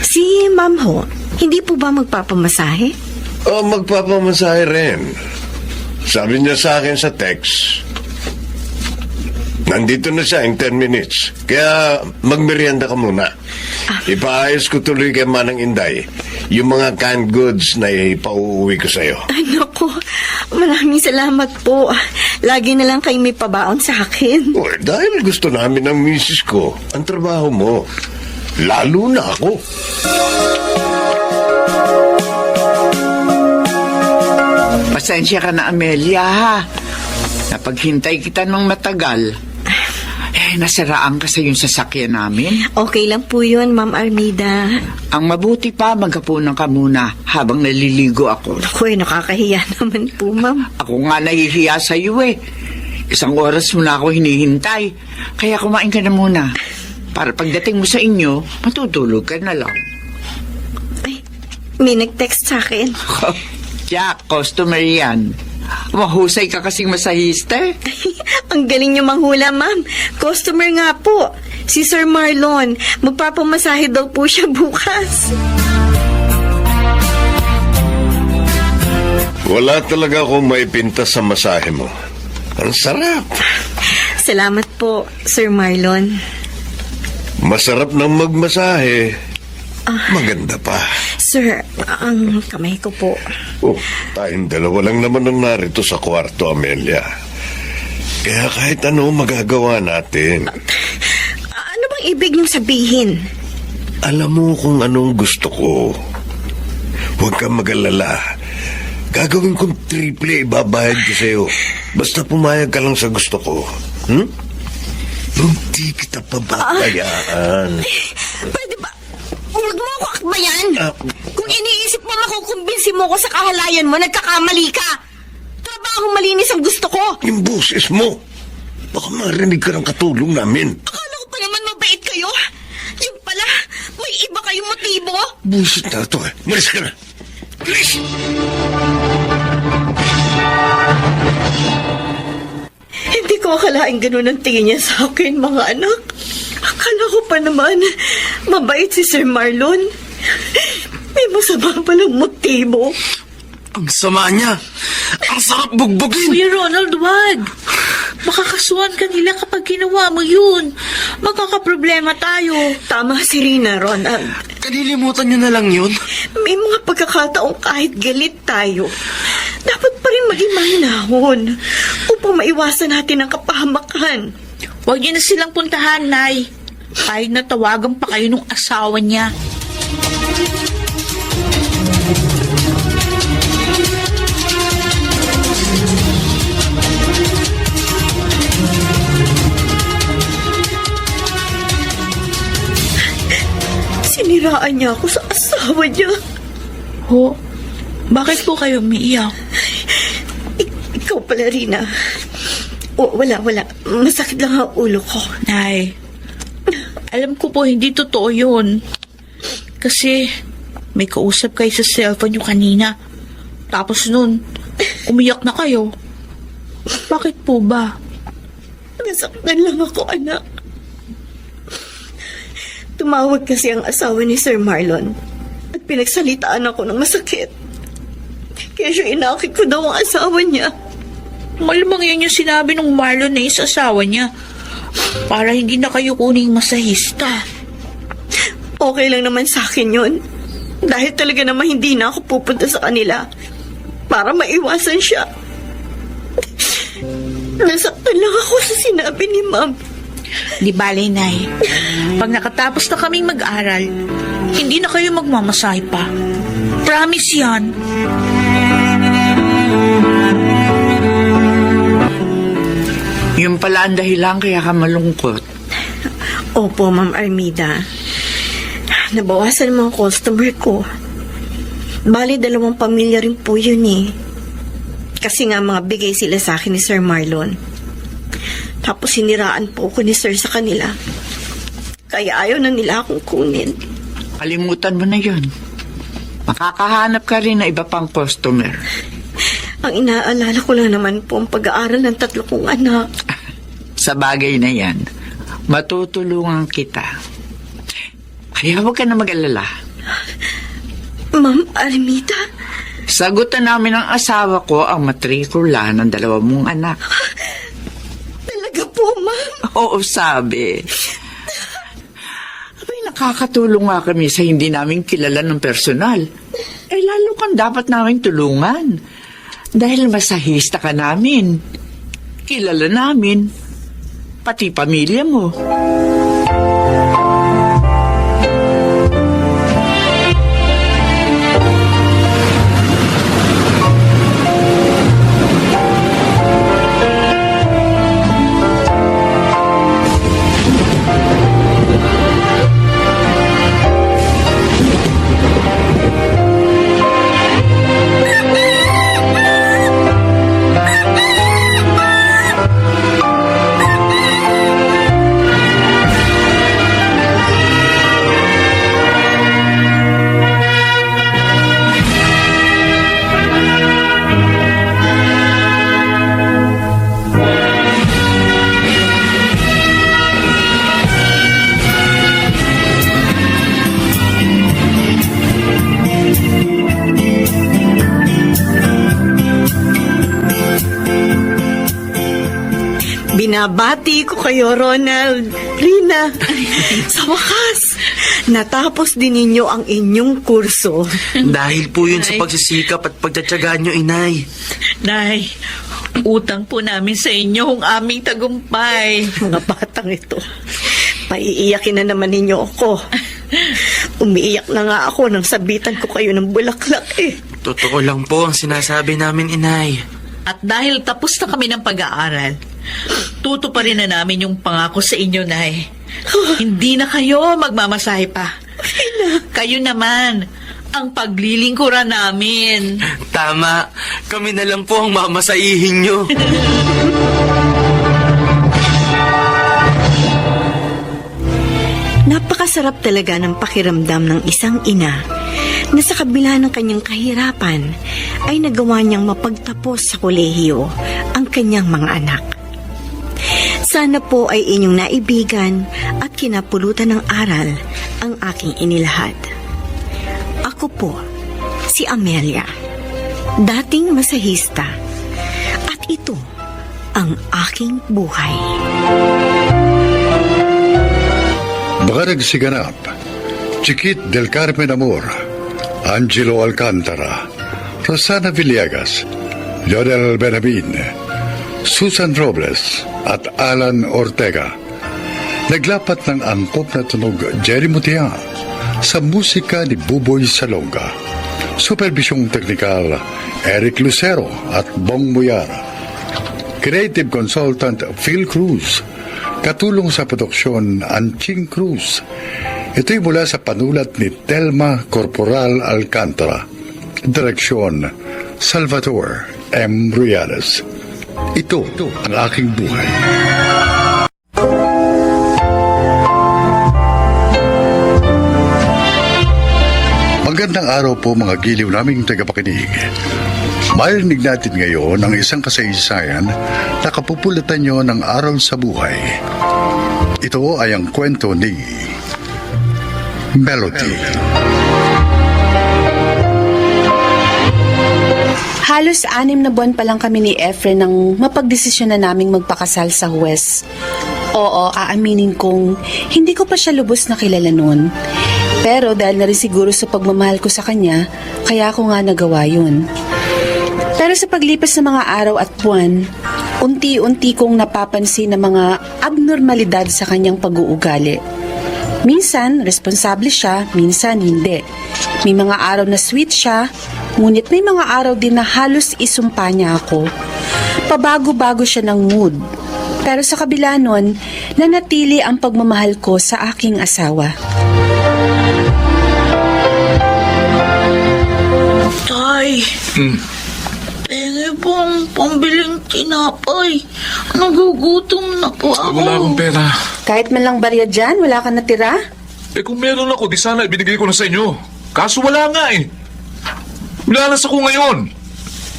[SPEAKER 2] Si Ma'am Ho, hindi po ba magpapamasahe?
[SPEAKER 4] Magpapamasahe rin. Sabi niya sa akin sa text, nandito na siya in 10 minutes. Kaya magmerienda ka muna. Ipaayos ko tuloy kay Manang Inday yung mga canned goods na ipauuwi ko sa'yo.
[SPEAKER 2] Ay, naku. Maraming salamat po. Lagi na lang kayo may pabaon sa akin.
[SPEAKER 4] Dahil gusto namin ng misis ko ang trabaho mo. Lalo na ako.
[SPEAKER 5] Pasensya ka na, Amelia, ha? Napaghintay kita ng matagal. Nasiraan ka sa yung sasakyan namin.
[SPEAKER 2] Okay lang po yun, Ma'am Armida.
[SPEAKER 5] Ang mabuti pa, maghapunan ka muna habang naliligo ako.
[SPEAKER 2] Naku, nakakahiya naman po, Ma'am.
[SPEAKER 5] Ako nga nahihiya sa iyo eh. Isang oras mo na ako hinihintay. Kaya kumain ka na muna. Para pagdating mo sa inyo, matutulog ka na lang.
[SPEAKER 2] Ay, may nag-text sa akin.
[SPEAKER 5] Jack, customer yan. Mahusay ka kasing masahista.
[SPEAKER 2] Ang galing niyo manghula, ma'am. Customer nga po. Si Sir Marlon. Magpapamasahe daw po siya bukas.
[SPEAKER 4] Wala talaga akong maipinta sa masahe mo. Ang sarap.
[SPEAKER 2] Salamat po, Sir Marlon.
[SPEAKER 4] Masarap ng magmasahe. Maganda pa.
[SPEAKER 2] Sir, ang kamay ko po.
[SPEAKER 4] Oh, tayong dalawa lang naman ang narito sa kwarto, Amelia. Kaya kahit ano magagawa natin.
[SPEAKER 2] Ano bang ibig niyong sabihin?
[SPEAKER 4] Alam mo kung anong gusto ko. Huwag kang mag-alala. Gagawin kong triple ibabayad ko sa'yo. Basta pumayag ka lang sa gusto ko. Hindi kita pababayaan.
[SPEAKER 2] Pwede ba? Huwag mo ako akbayan. Kung iniisip mo makukumbinsi mo ko sa kahalayan mo, nagkakamali ka. Trabaho malinis ang gusto ko.
[SPEAKER 4] Yung boses mo. Baka marinig ka ng katulong namin.
[SPEAKER 2] Akala ko pa naman mabait kayo. Yung pala, may iba kayong motibo.
[SPEAKER 4] Busit na ito eh. Malis ka na. Please.
[SPEAKER 2] Hindi ko akalaing ganun ang tingin niya sa akin, mga anak. Akala ko pa naman, mabait si Sir Marlon. May masama palang motibo.
[SPEAKER 6] Ang sama niya. Ang sarap bugbugin.
[SPEAKER 3] Kuya Ronald, wag. Makakasuhan ka nila kapag ginawa mo yun. Magkakaproblema tayo.
[SPEAKER 2] Tama si Rina, Ronald.
[SPEAKER 6] Kalilimutan niyo na lang yun.
[SPEAKER 2] May mga pagkakataong kahit galit tayo, dapat pa rin maging mahinahon upang maiwasan natin ang kapahamakan.
[SPEAKER 3] Huwag niyo na silang puntahan, Nay. Kahit natawagan pa kayo nung asawa niya.
[SPEAKER 2] Siniraan niya ako sa asawa niya.
[SPEAKER 3] Ho, bakit po kayo umiiyak?
[SPEAKER 2] Ikaw pala, Rina. Wala. Masakit lang ang ulo ko.
[SPEAKER 3] Nay, alam ko po hindi totoo yun. Kasi may kausap kayo sa cellphone nyo kanina. Tapos nun, umiyak na kayo. Bakit po ba?
[SPEAKER 2] Nasaktan lang ako, anak. Tumawag kasi ang asawa ni Sir Marlon at pinagsalitaan ako ng masakit. Kaya siya inakit ko daw ang asawa niya.
[SPEAKER 3] Malamang yun yung sinabi ng Marlon na yung sa asawa niya. Para hindi na kayo kuning masahista.
[SPEAKER 2] Okay lang naman sa akin yun. Dahil talaga naman hindi na ako pupunta sa kanila para maiwasan siya. Nasaktan lang ako sa sinabi ni Ma'am.
[SPEAKER 3] Di bale, Nay. Pag nakatapos na kaming mag-aral, hindi na kayo magmamasahe pa. Promise yan.
[SPEAKER 5] Yung pala ang dahilan kaya ka malungkot.
[SPEAKER 2] Opo, Ma'am Armida. Nabawasan ang mga customer ko. Bali, 2 pamilya rin po yun eh. Kasi nga mga bigay sila sa akin ni Sir Marlon. Tapos siniraan po ako ni Sir sa kanila. Kaya ayaw na nila akong kunin.
[SPEAKER 5] Kalimutan mo na yun. Makakahanap ka rin na iba pang customer.
[SPEAKER 2] Ang inaalala ko lang naman po ang pag-aaral ng 3 kong anak.
[SPEAKER 5] Sa bagay na yan, matutulungan kita. Kaya huwag ka na mag-alala.
[SPEAKER 2] Ma'am Armida?
[SPEAKER 5] Sagutan namin ng asawa ko ang matrikula ng 2 mong anak.
[SPEAKER 2] Talaga po, Ma'am?
[SPEAKER 5] Oo, sabi. Abay, nakakatulong nga kami sa hindi namin kilala ng personal. Eh, lalo kang dapat namin tulungan. Dahil masahista ka namin. Kilala namin. Pati pamilya mo.
[SPEAKER 8] Binabati ko kayo, Ronald. Rina, sa wakas, natapos din ninyo ang inyong kurso.
[SPEAKER 6] Dahil po yun sa pagsisikap at pagtsatsagaan nyo, inay.
[SPEAKER 3] Nay, utang po namin sa inyo ang aming tagumpay.
[SPEAKER 8] Mga batang ito, paiiyakin na naman ninyo ako. Umiiyak na nga ako nang sabitan ko kayo ng bulaklak eh.
[SPEAKER 6] Totoo lang po ang sinasabi namin, inay.
[SPEAKER 3] At dahil tapos na kami ng pag-aaral, tutuparin na namin yung pangako sa inyo, Nay. Hindi na kayo magmamasahe pa. Kayo naman ang paglilingkuran namin.
[SPEAKER 6] Tama, kami na lang po ang mamasahihin nyo.
[SPEAKER 2] Napakasarap talaga ng pakiramdam ng isang ina na sa kabila ng kanyang kahirapan ay nagawa niyang mapagtapos sa kolehiyo ang kanyang mga anak. Sana po ay inyong naibigan at kinapulutan ng aral ang aking inilahad. Ako po, si Amelia, dating masahista, at ito ang aking buhay.
[SPEAKER 1] Mga nagsiganap, Chiquit del Carmen Amor, Angelo Alcantara, Rosana Villegas, Lionel Benabin, Susan Robles at Alan Ortega. Naglapat ng angkop na tunog Jerry Mutia sa musika ni Buboy Salonga. Supervisyong teknikal Eric Lucero at Bong Muyar. Creative Consultant Phil Cruz. Katulong sa produksyon Anching Cruz. Ito'y mula sa panulat ni Telma Corporal Alcantara. Direksyon Salvador M. Ruiales. Ito ang aking buhay. Magandang araw po mga giliw naming tagapakinig. Marinig natin ngayon ang isang kasaysayan na kapupulatan nyo ng aral sa buhay. Ito ay ang kwento ni Melody.
[SPEAKER 9] Halos 6 na buwan pa lang kami ni Efren nang mapagdesisyon na naming magpakasal sa huwes. Oo, aaminin kong hindi ko pa siya lubos na kilala noon. Pero dahil na rin siguro sa pagmamahal ko sa kanya, kaya ako nga nagawa yun. Pero sa paglipas ng mga araw at buwan, unti-unti kong napapansin na mga abnormalidad sa kanyang pag-uugali. Minsan, responsable siya, minsan hindi. May mga araw na sweet siya, ngunit may mga araw din na halos isumpa niya ako. Pabago-bago siya ng mood. Pero sa kabila nun, nanatili ang pagmamahal ko sa aking asawa.
[SPEAKER 3] Tay, pengi po ang pambiling tinapay. Nagugutom na po ako.
[SPEAKER 10] Wala akong pera.
[SPEAKER 9] Kahit man lang barya dyan, wala ka natira?
[SPEAKER 10] Eh kung meron ako, di sana ibinigay ko na sa inyo. Kaso wala nga eh. Wala na sa ko ngayon.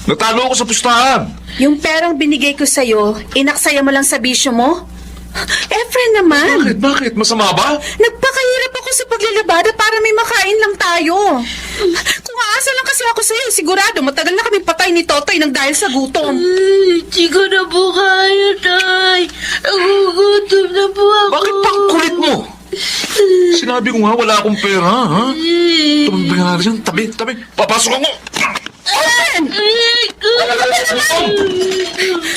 [SPEAKER 10] Natalo ako sa pustahan.
[SPEAKER 9] Yung perang binigay ko sa'yo, inaksaya mo lang sa bisyo mo? Efren naman!
[SPEAKER 10] Bakit? Masama ba?
[SPEAKER 9] Nagpakahirap ako sa paglalabada para may makain lang tayo. Kung aasa lang kasi ako sa'yo, sigurado matagal na kami patay ni Totoy nang dahil sa gutom.
[SPEAKER 3] Hindi ko na po kaya, Tay. Nagugutom na po ako.
[SPEAKER 10] Bakit pa ang kulit mo? Sinabi ko nga wala akong pera, ha? Tumabay nga rin. Tabi. Papasok ako!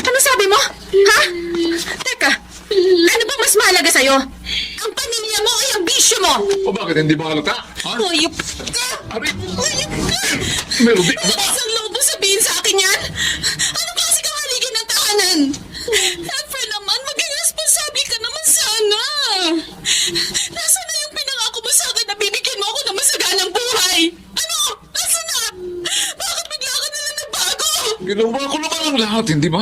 [SPEAKER 9] Ano sabi mo? Ha? Teka, ano ba mas mahalaga sa'yo? Ang pamilya mo o yung bisyo mo?
[SPEAKER 10] O bakit hindi ba halata? Ha?
[SPEAKER 9] Hayop ka!
[SPEAKER 10] Aray!
[SPEAKER 9] Hayop ka!
[SPEAKER 10] Melody!
[SPEAKER 9] Isang lobo sabihin sa akin yan? Ano ba kasi kahaligin ng tahanan? Efren naman, maging responsable ka naman sana. Nasaan na yung pinangako mo sa akin na bibigyan mo ako ng masaganang buhay? Ano? Nasaan na? Bakit bigla ka nila nagbago?
[SPEAKER 10] Ginawa ko naman ang lahat, hindi ba?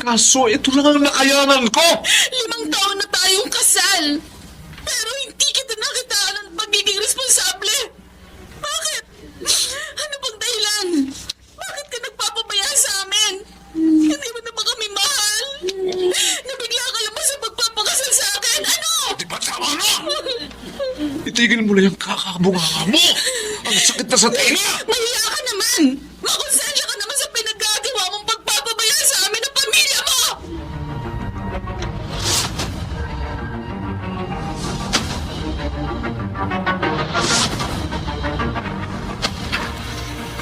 [SPEAKER 10] Kaso ito lang ang nakayanan ko!
[SPEAKER 9] 5 taon na tayong kasal. Pero hindi kita nakitaan ng pagiging responsable. Bakit? Ano bang dahilan? Bakit ka nagpapabaya sa amin? Hindi mo na ba kami mahal? Nabigla ka lang ba sa pagpapakasal sa akin? Ano?
[SPEAKER 10] Di ba tama na? Itigil mo na yung kakabunganga mo! Ang sakit na sa tenga!
[SPEAKER 9] Mahiya ka naman! Makonsensya ka naman sa pinagagawa mong pagpapabaya sa amin ng pamilya mo!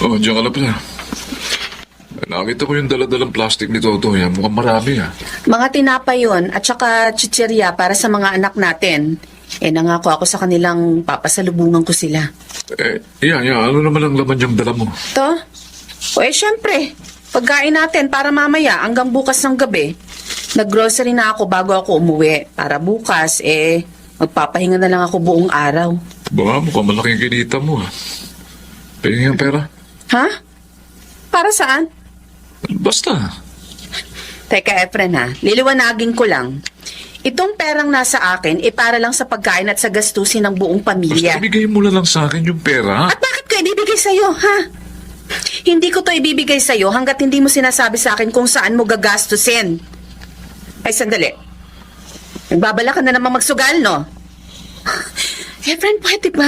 [SPEAKER 10] Oh, diyan ka na pala. Nakita ko yung daladalang plastic ni Toto. Yan, mukhang marami
[SPEAKER 9] Mga tinapay yun at saka chichirya para sa mga anak natin. Nangako ako sa kanilang papasalubungan ko sila.
[SPEAKER 10] Ano naman ang laman yung dala mo?
[SPEAKER 9] To? Syempre. Pagkain natin para mamaya hanggang bukas ng gabi. Nag-grocery na ako bago ako umuwi. Para bukas, magpapahinga na lang ako buong araw.
[SPEAKER 10] Baka mukhang malaking kinita mo. Pahingin ang pera?
[SPEAKER 9] Ha? Para saan?
[SPEAKER 10] Basta.
[SPEAKER 9] Teka, Efren ha. Liliwanagin ko lang. Itong perang nasa akin, para lang sa pagkain at sa gastusin ng buong pamilya.
[SPEAKER 10] Basta ibigay mo na lang sa akin yung pera.
[SPEAKER 9] At bakit ko ibibigay sa'yo, ha? Hindi ko to ibibigay sa'yo hanggat hindi mo sinasabi sa akin kung saan mo gagastusin. Ay, sandali. Nagbabala ka na naman magsugal, no? Efren, pwede ba?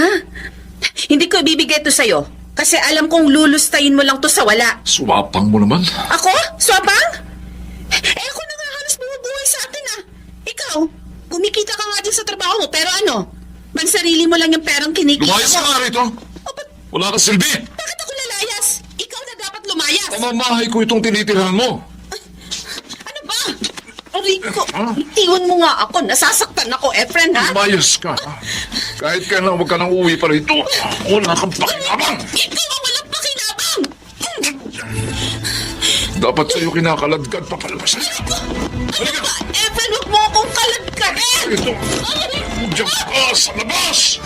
[SPEAKER 9] Hindi ko ibibigay to sa'yo. Kasi alam kong lulustayin mo lang to sa wala.
[SPEAKER 10] Swapang mo naman.
[SPEAKER 9] Ako? Swapang? Ako na nga halos bumubuhay sa atin, ah. Ikaw, kumikita ka nga din sa trabaho mo, pero ano? Mansarili mo lang yung perang kinikita mo.
[SPEAKER 10] Lumayas ka nga rito. Wala kang silbi.
[SPEAKER 9] Bakit ako lalayas? Ikaw na dapat lumayas.
[SPEAKER 10] Pamamahay ko itong tinitirhan mo.
[SPEAKER 9] Ano ba? Rico, tiwan mo nga ako. Nasasaktan ako, Efren, ha?
[SPEAKER 10] Lumayas ka. Kahit kailan huwag ka nang uwi pa rito. Wala kang pakinabang.
[SPEAKER 9] Ikaw ang walang pakinabang!
[SPEAKER 10] Dapat sa'yo kinakaladkad pa palabas.
[SPEAKER 9] Ano ba? Efren, huwag mo akong kaladkarin!
[SPEAKER 10] Ito. Diyan ka sa labas.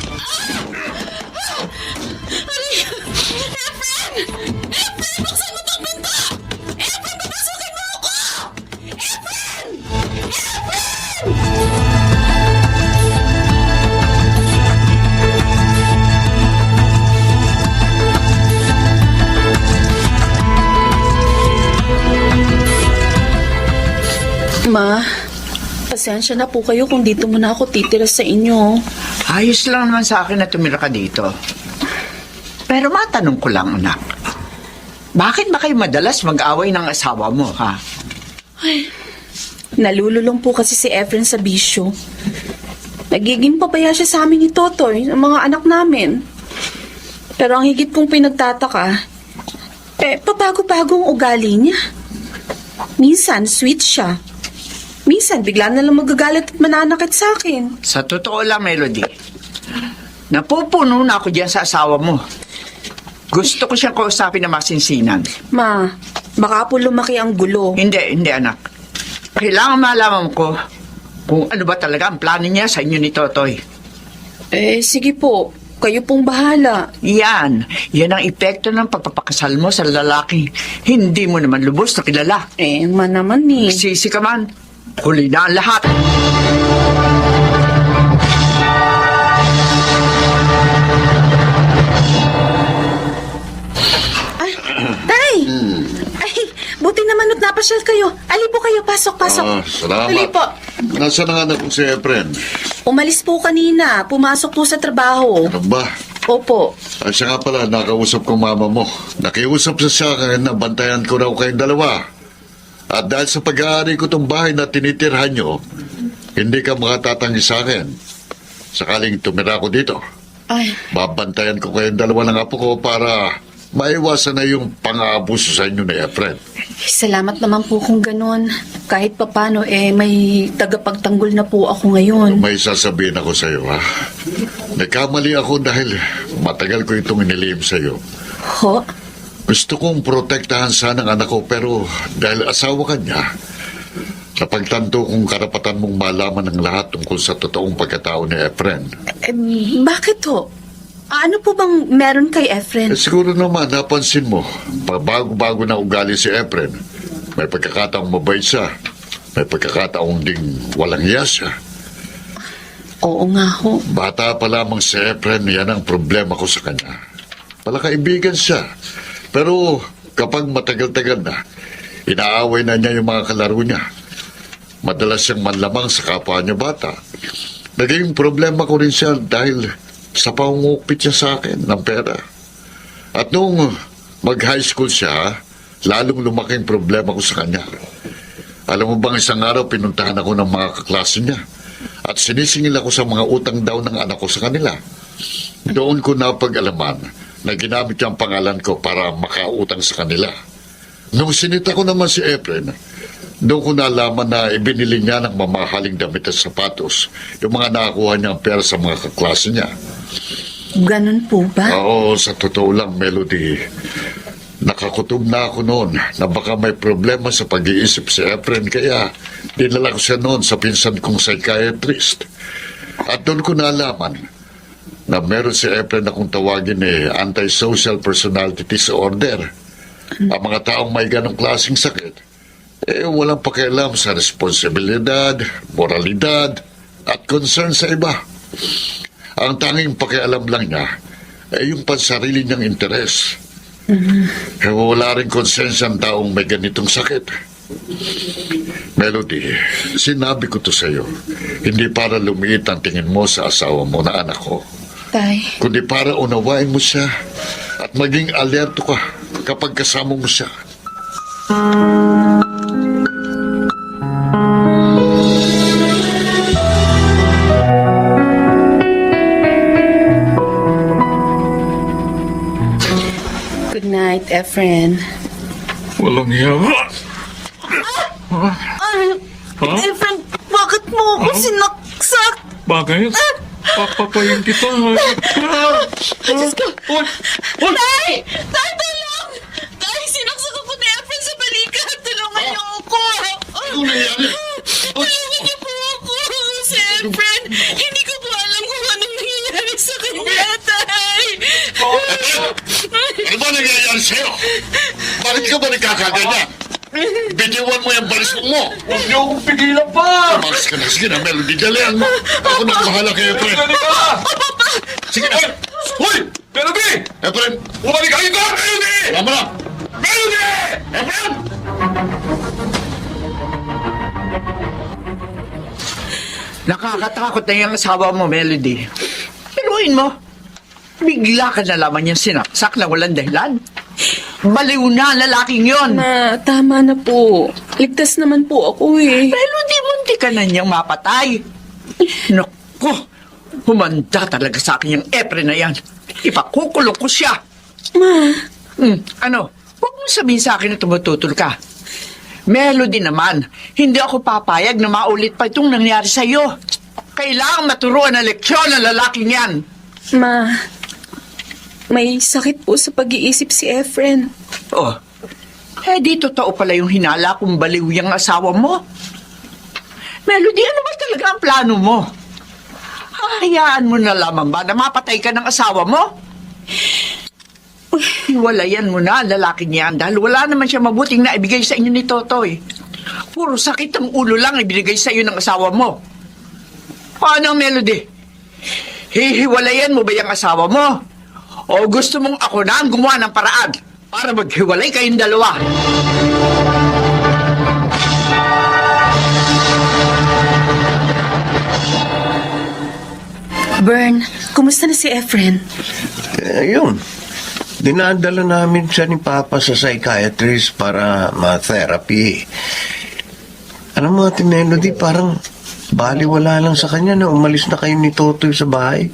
[SPEAKER 9] Efren! Efren, buksan mo itong pinto! Efren, papasukin mo ako! Efren! Efren! Ma, pasensya na po kayo kung dito muna ako titira sa inyo.
[SPEAKER 11] Ayos lang naman sa akin na tumira ka dito. Pero matanong ko lang, anak. Bakit ba kayo madalas mag-away ng asawa mo, ha?
[SPEAKER 9] Nalululong po kasi si Efren sa bisyo. Nagiging pabaya siya sa amin ni Totoy, ang mga anak namin. Pero ang higit kong pinagtataka, pabago-bago ang ugali niya. Minsan, sweet siya. Minsan, bigla na lang magagalit at mananakit sa akin.
[SPEAKER 11] Sa totoo lang, Melody, napupuno na ako dyan sa asawa mo. Gusto ko siyang kausapin na masinsinan.
[SPEAKER 9] Ma, baka po lumaki ang gulo.
[SPEAKER 11] Hindi, anak. Kailangan malaman ko kung ano ba talaga ang plano niya sa inyo ni Totoy.
[SPEAKER 9] Sige po. Kayo pong bahala.
[SPEAKER 11] Yan ang epekto ng pagpapakasal mo sa lalaki. Hindi mo naman lubos na kilala.
[SPEAKER 9] Man naman eh.
[SPEAKER 11] Sisi ka man. Huli na ang lahat.
[SPEAKER 9] Tay! Ay, buti naman at napasyal kayo. Ali po kayo, pasok.
[SPEAKER 1] Salamat.
[SPEAKER 9] Ali po.
[SPEAKER 1] Nasaan ang anak ko si Efren?
[SPEAKER 9] Umalis po kanina. Pumasok po sa trabaho.
[SPEAKER 1] Ano ba?
[SPEAKER 9] Opo.
[SPEAKER 1] Ay, siya nga pala, nakausap ko mama mo. Nakiusap sa akin na bantayan ko raw kayong dalawa. At dahil sa pag-aari ko itong bahay na tinitirhan nyo, hindi ka makatatanggi sa akin. Sakaling tumira ko dito,
[SPEAKER 9] Ay,
[SPEAKER 1] babantayan ko kayong dalawa ng apo ko para maiwasan na yung pang-aabuso sa inyo ni Efren.
[SPEAKER 9] salamat naman po kung ganun. Kahit papano, may tagapagtanggol na po ako ngayon.
[SPEAKER 1] May sasabihin ako sa iyo, ha? Nagkamali ako dahil matagal ko itong inilihim sa iyo.
[SPEAKER 9] Ho?
[SPEAKER 1] Gusto kong protektahan sana ang anak ko pero dahil asawa ka niya, napagtanto kong karapatan mong malaman ang lahat tungkol sa totoong pagkatao ni Efren.
[SPEAKER 9] Bakit ho? Ano po bang meron kay Efren?
[SPEAKER 1] Siguro naman napansin mo, bago-bago na ugali si Efren, may pagkakataong mabait siya, may pagkakataong ding walang hiya siya.
[SPEAKER 9] Oo nga ho.
[SPEAKER 1] Bata pa lamang si Efren, yan ang problema ko sa kanya. Palakaibigan siya. Pero kapag matagal-tagal na, inaaway na niya yung mga kalaro niya. Madalas siyang manlamang sa kapwa niya bata. Naging problema ko rin siya dahil sa pangungupit niya sa akin ng pera. At nung mag-high school siya, lalong lumaking problema ko sa kanya. Alam mo bang isang araw pinuntahan ako ng mga kaklase niya at sinisingil ako sa mga utang daw ng anak ko sa kanila. Doon ko napag-alaman na ginamit yung pangalan ko para makautang sa kanila. Nung sinita ko naman si Efren, doon ko nalaman na ibinili niya ng mamahaling damit at sapatos yung mga nakakuha niyang pera sa mga kaklase niya.
[SPEAKER 9] Ganon po ba?
[SPEAKER 1] Oo, sa totoo lang, Melody. Nakakutob na ako noon na baka may problema sa pag-iisip si Efren, kaya dinala ko siya noon sa pinsan kong psychiatrist. At doon ko nalaman na meron si Efren na kung tawagin antisocial personality disorder. Ang mga taong may ganong klaseng sakit, walang pakialam sa responsibilidad, moralidad, at concern sa iba. Ang tanging pakialam lang niya yung pansarili niyang interes. Wala rin konsensya ang taong may ganitong sakit. Melody, sinabi ko to sa'yo, hindi para lumiit ang tingin mo sa asawa mo na anak ko,
[SPEAKER 9] Tay.
[SPEAKER 1] kundi para unawain mo siya at maging alerto ka kapag kasama mo siya.
[SPEAKER 9] Good night, Efren.
[SPEAKER 10] Walang yawa.
[SPEAKER 8] Efren, bakit mo ako sinaksak?
[SPEAKER 10] Bakit? Papapayin kita.
[SPEAKER 8] Diyos ko!
[SPEAKER 10] Oy! Oy!
[SPEAKER 8] Tay! Tay, tulong! Tay, sinaksak ako ni Efren sa balikat. Tulungan niyo ako!
[SPEAKER 1] Ano nangyari?
[SPEAKER 8] Tulungan niyo po ako! Si Efren, hindi ko po alam kung anong nangyayari sa kanya, Tay!
[SPEAKER 1] Ano ba nangyayari sa'yo? Bakit ka ba nagkakaganyan? Bitiwan mo yung balisong mo.
[SPEAKER 10] Huwag niyo akong pigilan pa!
[SPEAKER 1] Tumakas ka na. Sige na, Melody. Dalihan mo. Ako na ang bahala kay Efren.
[SPEAKER 10] Dali ka!
[SPEAKER 1] Sige na.
[SPEAKER 10] Hoy! Melody!
[SPEAKER 1] Efren,
[SPEAKER 10] Bumalik ka rito! Melody!
[SPEAKER 1] tama na.
[SPEAKER 10] Melody!
[SPEAKER 1] Efren!
[SPEAKER 11] Nakakatakot na yung asawa mo, Melody. Pinuin mo. Bigla ka na lamang yung sinaksak na walang dahilan. Baliw na ang lalaking yon.
[SPEAKER 9] Ma, tama na po. Ligtas naman po ako eh.
[SPEAKER 11] Pero di ka na niyang mapatay. Naku, humanda talaga sa akin yung Efren na yan. Ipakukulong ko siya.
[SPEAKER 9] Ma,
[SPEAKER 11] Ano? Huwag mo sabihin sa akin na tumututol ka. Melody naman, hindi ako papayag na maulit pa itong nangyari sa'yo. Kailangang maturuan ng leksyon ng lalaking yan.
[SPEAKER 9] ma, may sakit po sa pag-iisip si Efren.
[SPEAKER 11] Oh, di totoo pala yung hinala kung baliw yung asawa mo. Melody, ano ba talaga ang plano mo? Hayaan mo na lamang ba na mapatay ka ng asawa mo? Hiwalayan mo na ang lalaki niyan dahil wala naman siya mabuting na ibigay sa inyo ni Totoy. Puro sakit ang ulo lang ibinigay sa iyo ng asawa mo. Paano, Melody? Hihiwalayan mo ba yung asawa mo? O gusto mong ako na ang gumawa ng paraan para maghiwalay kayong dalawa?
[SPEAKER 9] Bern, kumusta na si Efren?
[SPEAKER 4] Yun. Dinadala namin siya ni Papa sa psychiatrist para ma-therapy. Ano mo, Ate Melody, parang baliwala lang sa kanya na umalis na kayo ni Totoy sa bahay.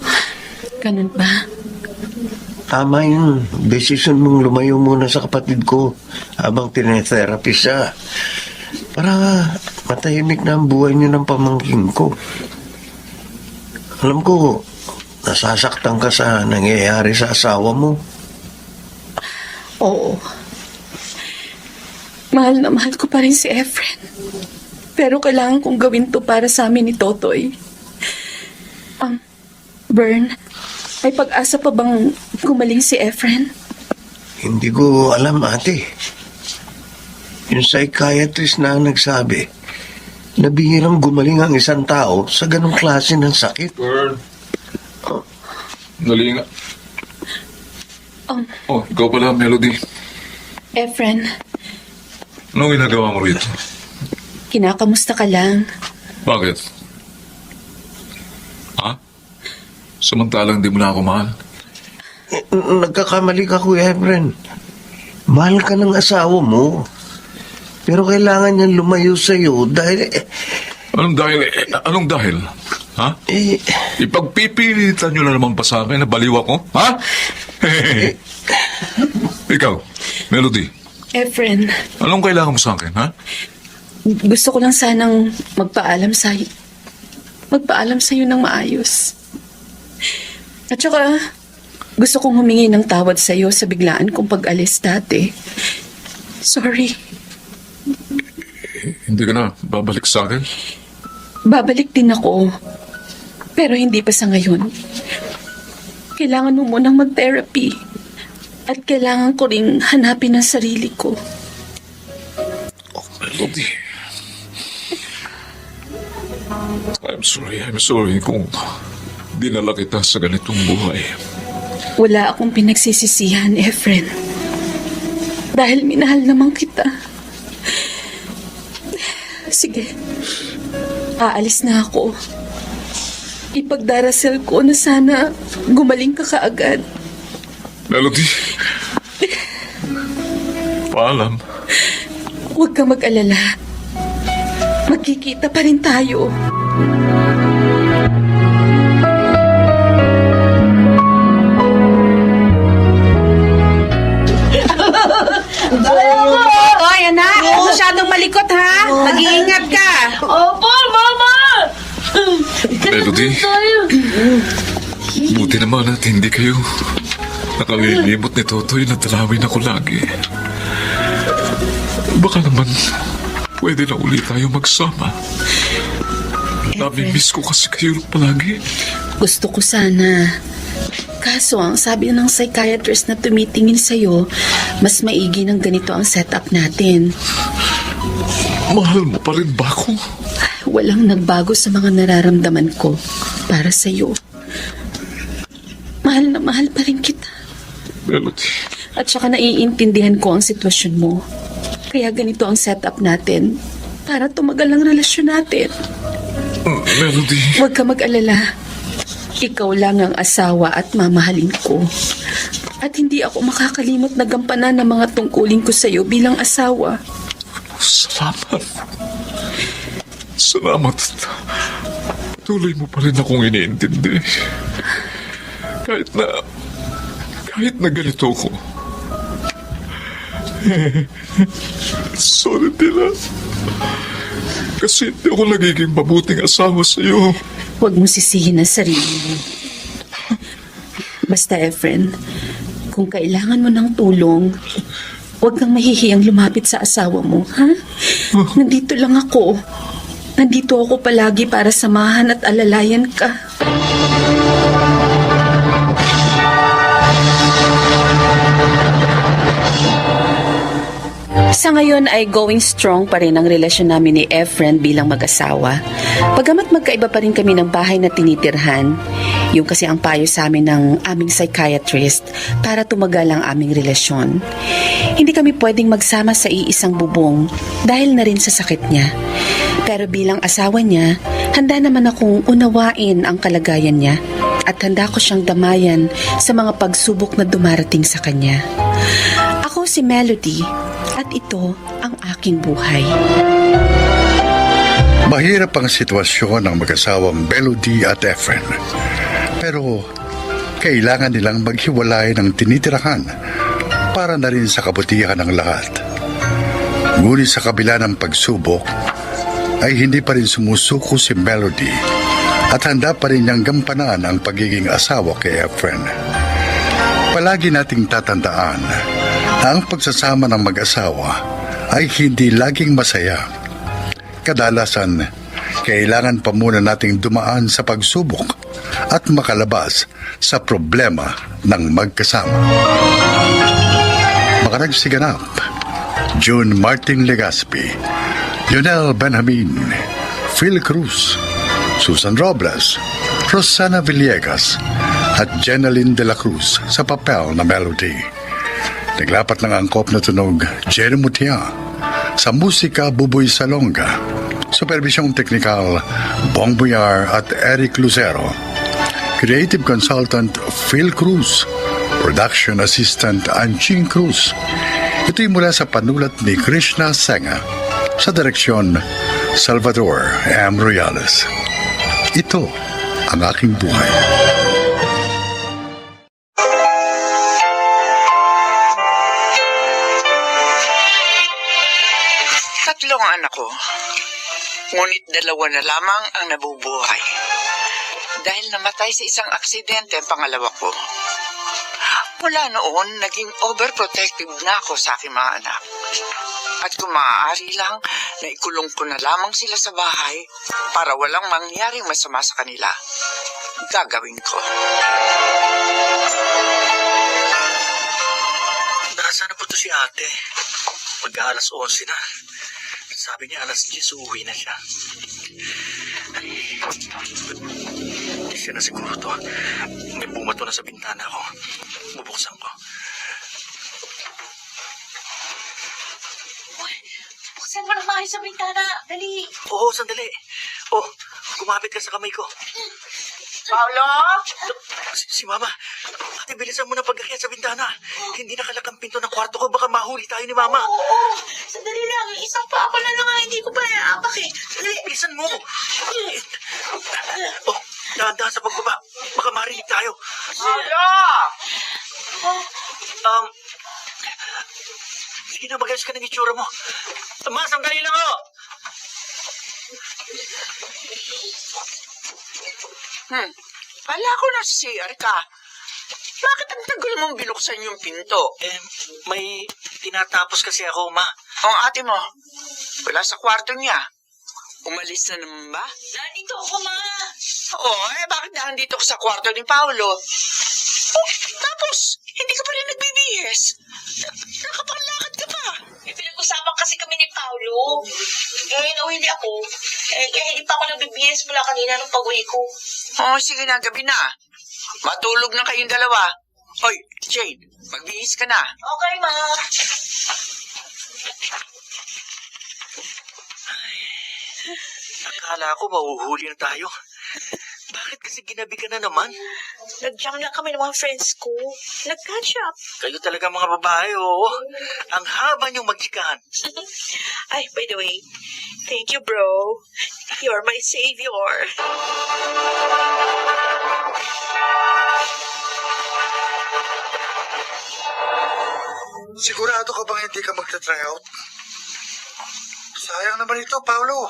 [SPEAKER 9] Ganun ba?
[SPEAKER 4] Tama yung decision mong lumayo muna sa kapatid ko habang tinetherapy siya. Para matahimik na ang buhay niyo ng pamangkin ko. Alam ko, nasasaktan ka sa nangyayari sa asawa mo.
[SPEAKER 9] Oo. Mahal na mahal ko pa rin si Efren. Pero kailangan kong gawin to para sa amin ni Totoy. Bern, may pag-asa pa bang gumaling si Efren?
[SPEAKER 4] Hindi ko alam, ate. Yung psychiatrist na ang nagsabi na bihirang gumaling ang isang tao sa ganong klase ng sakit.
[SPEAKER 10] Bern. Dali nga. Oh, ikaw pala, Melody.
[SPEAKER 9] Efren,
[SPEAKER 10] Anong ginagawa mo rito?
[SPEAKER 9] kinakamusta ka lang?
[SPEAKER 10] Bakit? Ha? Samantalang di mo na ako mahal.
[SPEAKER 4] Nagkakamali ka, Kuya Efren. Mahal ka ng asawa mo. Pero kailangan niyang lumayo sa'yo dahil...
[SPEAKER 10] Anong dahil? Anong dahil? Ha? Ipagpipilitan nyo na naman pa sa akin na baliw ako? Ha? Ikaw, Melody,
[SPEAKER 9] Efren,
[SPEAKER 10] anong kailangan mo sa akin, ha?
[SPEAKER 9] gusto ko lang sanang magpaalam sa'yo ng maayos. At saka, gusto kong humingi ng tawad sa'yo sa biglaan kong pag-alis dati. Sorry.
[SPEAKER 10] Hindi ka na babalik sa akin?
[SPEAKER 9] Babalik din ako. Pero hindi pa sa ngayon. Kailangan mo munang mag-therapy. At kailangan ko ring hanapin ang sarili ko.
[SPEAKER 10] Melody. I'm sorry kung dinala kita sa ganitong buhay.
[SPEAKER 9] Wala akong pinagsisisihan, Efren. Dahil minahal naman kita. Sige. Aalis na ako. Ipagdarasal ko na sana gumaling ka kaagad.
[SPEAKER 10] Melody. Paalam.
[SPEAKER 9] Huwag ka mag-alala. Magkikita pa rin tayo.
[SPEAKER 8] Oy, anak, huwag masyadong malikot, ha? Mag-iingat ka.
[SPEAKER 3] Opo, Mama!
[SPEAKER 10] Melody. Buti naman at hindi kayo nakalilimot ni Totoy na dalawin ako lagi. Baka naman pwede na ulit tayo magsama. Nami-miss ko kasi kayo palagi.
[SPEAKER 9] Gusto ko sana. Kaso ang sabi ng psychiatrist na tumitingin sa'yo, mas maigi ng ganito ang setup natin.
[SPEAKER 10] Mahal mo pa rin ba ako?
[SPEAKER 9] Walang nagbago sa mga nararamdaman ko para sa'yo. Mahal na mahal pa rin kita.
[SPEAKER 10] Melody.
[SPEAKER 9] At saka naiintindihan ko ang sitwasyon mo. Kaya ganito ang setup natin para tumagal ang relasyon natin.
[SPEAKER 10] Melody.
[SPEAKER 9] Huwag ka mag-alala. Ikaw lang ang asawa at mamahalin ko. At hindi ako makakalimot na gampanan ng mga tungkulin ko sa'yo bilang asawa.
[SPEAKER 10] Salamat. Salamat. Tuloy mo pa rin akong iniintindi. Kahit na ganito ko. Sorry, Tila. Kasi hindi ako nagiging mabuting asawa sa'yo.
[SPEAKER 9] Huwag mo sisihin ang sarili mo. Basta, Efren, kung kailangan mo ng tulong, huwag kang mahihiyang lumapit sa asawa mo, ha? Nandito lang ako. Nandito ako palagi para samahan at alalayan ka. Sa ngayon ay going strong pa rin ang relasyon namin ni Efren bilang mag-asawa. Pagamat magkaiba pa rin kami ng bahay na tinitirhan, yung kasi ang payo sa amin ng aming psychiatrist para tumagal ang aming relasyon. Hindi kami pwedeng magsama sa iisang bubong dahil na rin sa sakit niya. Pero bilang asawa niya, handa naman akong unawain ang kalagayan niya at handa ko siyang damayan sa mga pagsubok na dumarating sa kanya. Ako si Melody at ito ang aking buhay.
[SPEAKER 1] Mahirap ang sitwasyon ng mag-asawang Melody at Efren. Pero kailangan nilang maghiwalay ng tinitirahan para na rin sa kabutihan ng lahat. Ngunit sa kabila ng pagsubok, ay hindi pa rin sumusuko si Melody at handa pa rin niyang gampanan ang pagiging asawa kay Efren. Palagi nating tatandaan na ang pagsasama ng mag-asawa ay hindi laging masaya. Kadalasan, kailangan pa muna nating dumaan sa pagsubok at makalabas sa problema ng magkasama. Mga nagsiganap, June Martin Legaspi, Lionel Benjamin, Phil Cruz, Susan Robles, Rosana Villegas, at Jenaline de la Cruz sa papel na Melody. Naglapat ng angkop na tunog Jerry Mutia, sa musika Buboy Salonga, supervisyong teknikal Bong Buyar at Eric Lucero, creative consultant Phil Cruz, production assistant Anching Cruz. Ito'y mula sa panulat ni Krishna Senga, sa direksyon Salvador M. Royales. Ito ang aking buhay.
[SPEAKER 11] anak ko. Ngunit 2 na lamang ang nabubuhay. Dahil namatay sa isang aksidente ang pangalawa ko. Mula noon, naging overprotective na ako sa aking mga anak. At kung maaari lang, naikulong ko na lamang sila sa bahay para walang mangyaring masama sa kanila. Gagawin ko.
[SPEAKER 6] Nasaan na po to si ate? Mag-aalas 11 na. Sabi niya alas 10 uuwi na siya. Hindi siya na siguro to. May bumato na sa bintana ko. Bubuksan ko.
[SPEAKER 3] Buksan mo naman sa bintana. Dali.
[SPEAKER 6] Oo, sandali. Oh, kumapit ka sa kamay ko.
[SPEAKER 11] Paolo?
[SPEAKER 6] Si Mama. Ate, bilisan mo na pagkakit sa bintana. Hindi nakalak ang pinto ng kwarto ko. Baka mahuli tayo ni Mama.
[SPEAKER 3] Oo. Sandali lang. Isang pa ako na lang. Hindi ko pa naapak eh. Dali.
[SPEAKER 6] Bilisan mo. Oh, dahan-dahan sa pagbaba. Baka marinig tayo.
[SPEAKER 11] Paolo!
[SPEAKER 6] Sige na, magayos ka ng itsura mo. Ma, sandali lang ako.
[SPEAKER 11] Kala ko na CR ka. Bakit ang tagal mong binuksan yung pinto?
[SPEAKER 6] May tinatapos kasi ako, Ma.
[SPEAKER 11] Ang ate mo, wala sa kwarto niya. Umalis na naman ba?
[SPEAKER 3] Nandito ako, ma.
[SPEAKER 11] Oo, bakit nandito ka sa kwarto ni Paolo? Oh, tapos, hindi ka pa rin nagbibihis. Nakapanglakad ka pa.
[SPEAKER 3] May pinag-usapan kasi kami ni Paulo. Nauwi ako. Hindi pa ako nagbibihis mula kanina nung pag-uwi ko.
[SPEAKER 11] Oh, sige na, gabi na. Matulog na kayong dalawa. Hoy, Jane, magbihis ka na.
[SPEAKER 3] Okay, ma.
[SPEAKER 6] Akala ko mahuhuli na tayo. Bakit kasi ginabi ka na naman?
[SPEAKER 3] Nag-jam lang kami ng mga friends ko. Nag-catch up.
[SPEAKER 6] Kayo talaga mga babae, oo. Ang haba niyong magchikahan.
[SPEAKER 3] Ay, by the way, thank you, bro. You're my savior.
[SPEAKER 1] Sigurado ka bang hindi ka magta-try out? Sayang naman ito, Paolo.